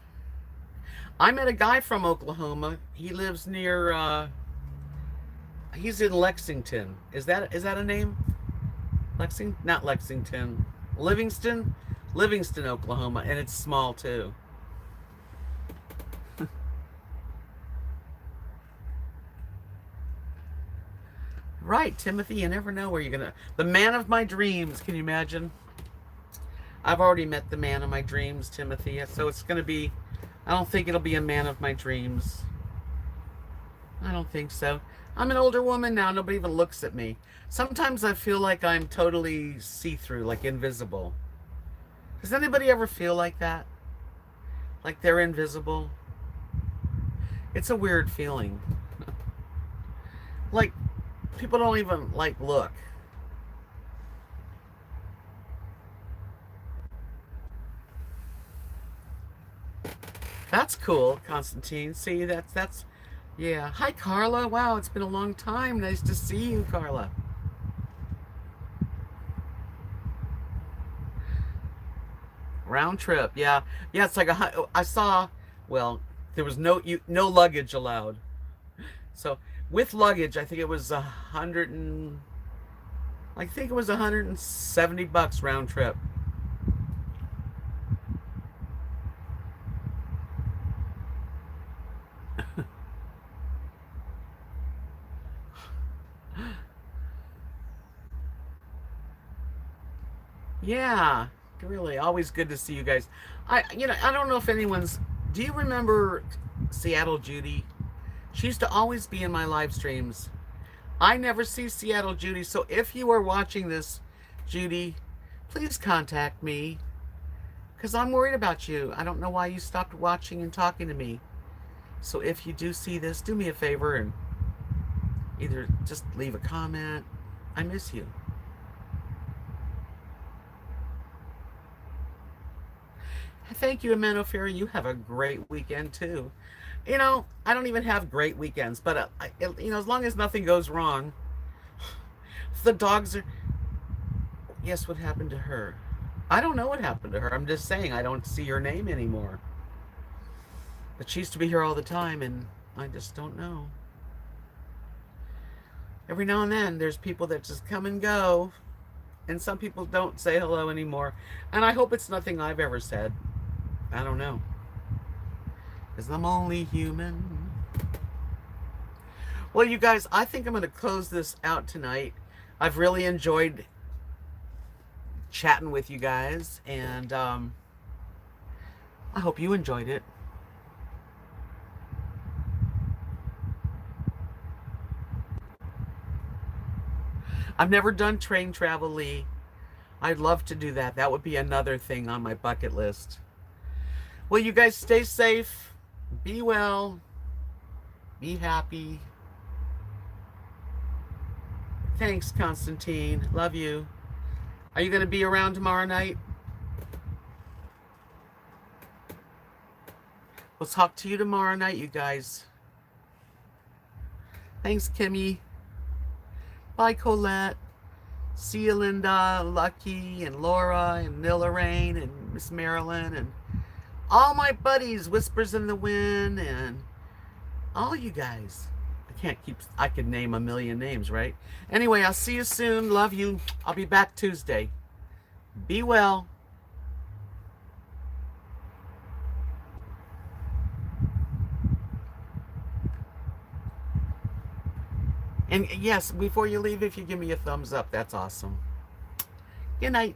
I met a guy from Oklahoma. He lives near, he's in Lexington. Is that a name? Not Lexington. Livingston? Livingston, Oklahoma. And it's small, too. Right, Timothy, you never know where you're gonna... The man of my dreams, can you imagine? I've already met the man of my dreams, Timothy, so it's gonna be... I don't think it'll be a man of my dreams. I don't think so. I'm an older woman now, nobody even looks at me. Sometimes I feel like I'm totally see-through, like invisible. Does anybody ever feel like that? Like they're invisible? It's a weird feeling. Like... People don't even, look. That's cool, Constantine. See, that's, yeah. Hi, Carla. Wow, it's been a long time. Nice to see you, Carla. Round trip, yeah. Yeah, it's like I saw, well, there was no luggage allowed. So... With luggage, I think it was $170 round trip. Yeah, really, always good to see you guys. I don't know if anyone's... Do you remember Seattle Judy? She used to always be in my live streams. I never see Seattle Judy, so if you are watching this, Judy, please contact me because I'm worried about you. I don't know why you stopped watching and talking to me. So if you do see this, do me a favor and either just leave a comment. I miss you. Thank you, Amanda Ferry. You have a great weekend too. You know, I don't even have great weekends, but as long as nothing goes wrong. The dogs are. Yes, what happened to her? I don't know what happened to her. I'm just saying I don't see her name anymore. But she used to be here all the time, and I just don't know. Every now and then, there's people that just come and go, and some people don't say hello anymore. And I hope it's nothing I've ever said. I don't know. Because I'm only human. Well, you guys, I think I'm going to close this out tonight. I've really enjoyed chatting with you guys, and I hope you enjoyed it. I've never done train travel, Lee. I'd love to do that. That would be another thing on my bucket list. Well, you guys stay safe, be well, be happy. Thanks, Constantine. Love you. Are you going to be around tomorrow night? We'll talk to you tomorrow night, you guys. Thanks, Kimmy. Bye, Colette. See you, Linda, Lucky, and Laura, and Lorraine, and Miss Marilyn, and all my buddies, Whispers in the Wind, and all you guys. I could name a million names, right? Anyway, I'll see you soon. Love you. I'll be back Tuesday. Be well. And yes, before you leave, if you give me a thumbs up, that's awesome. Good night.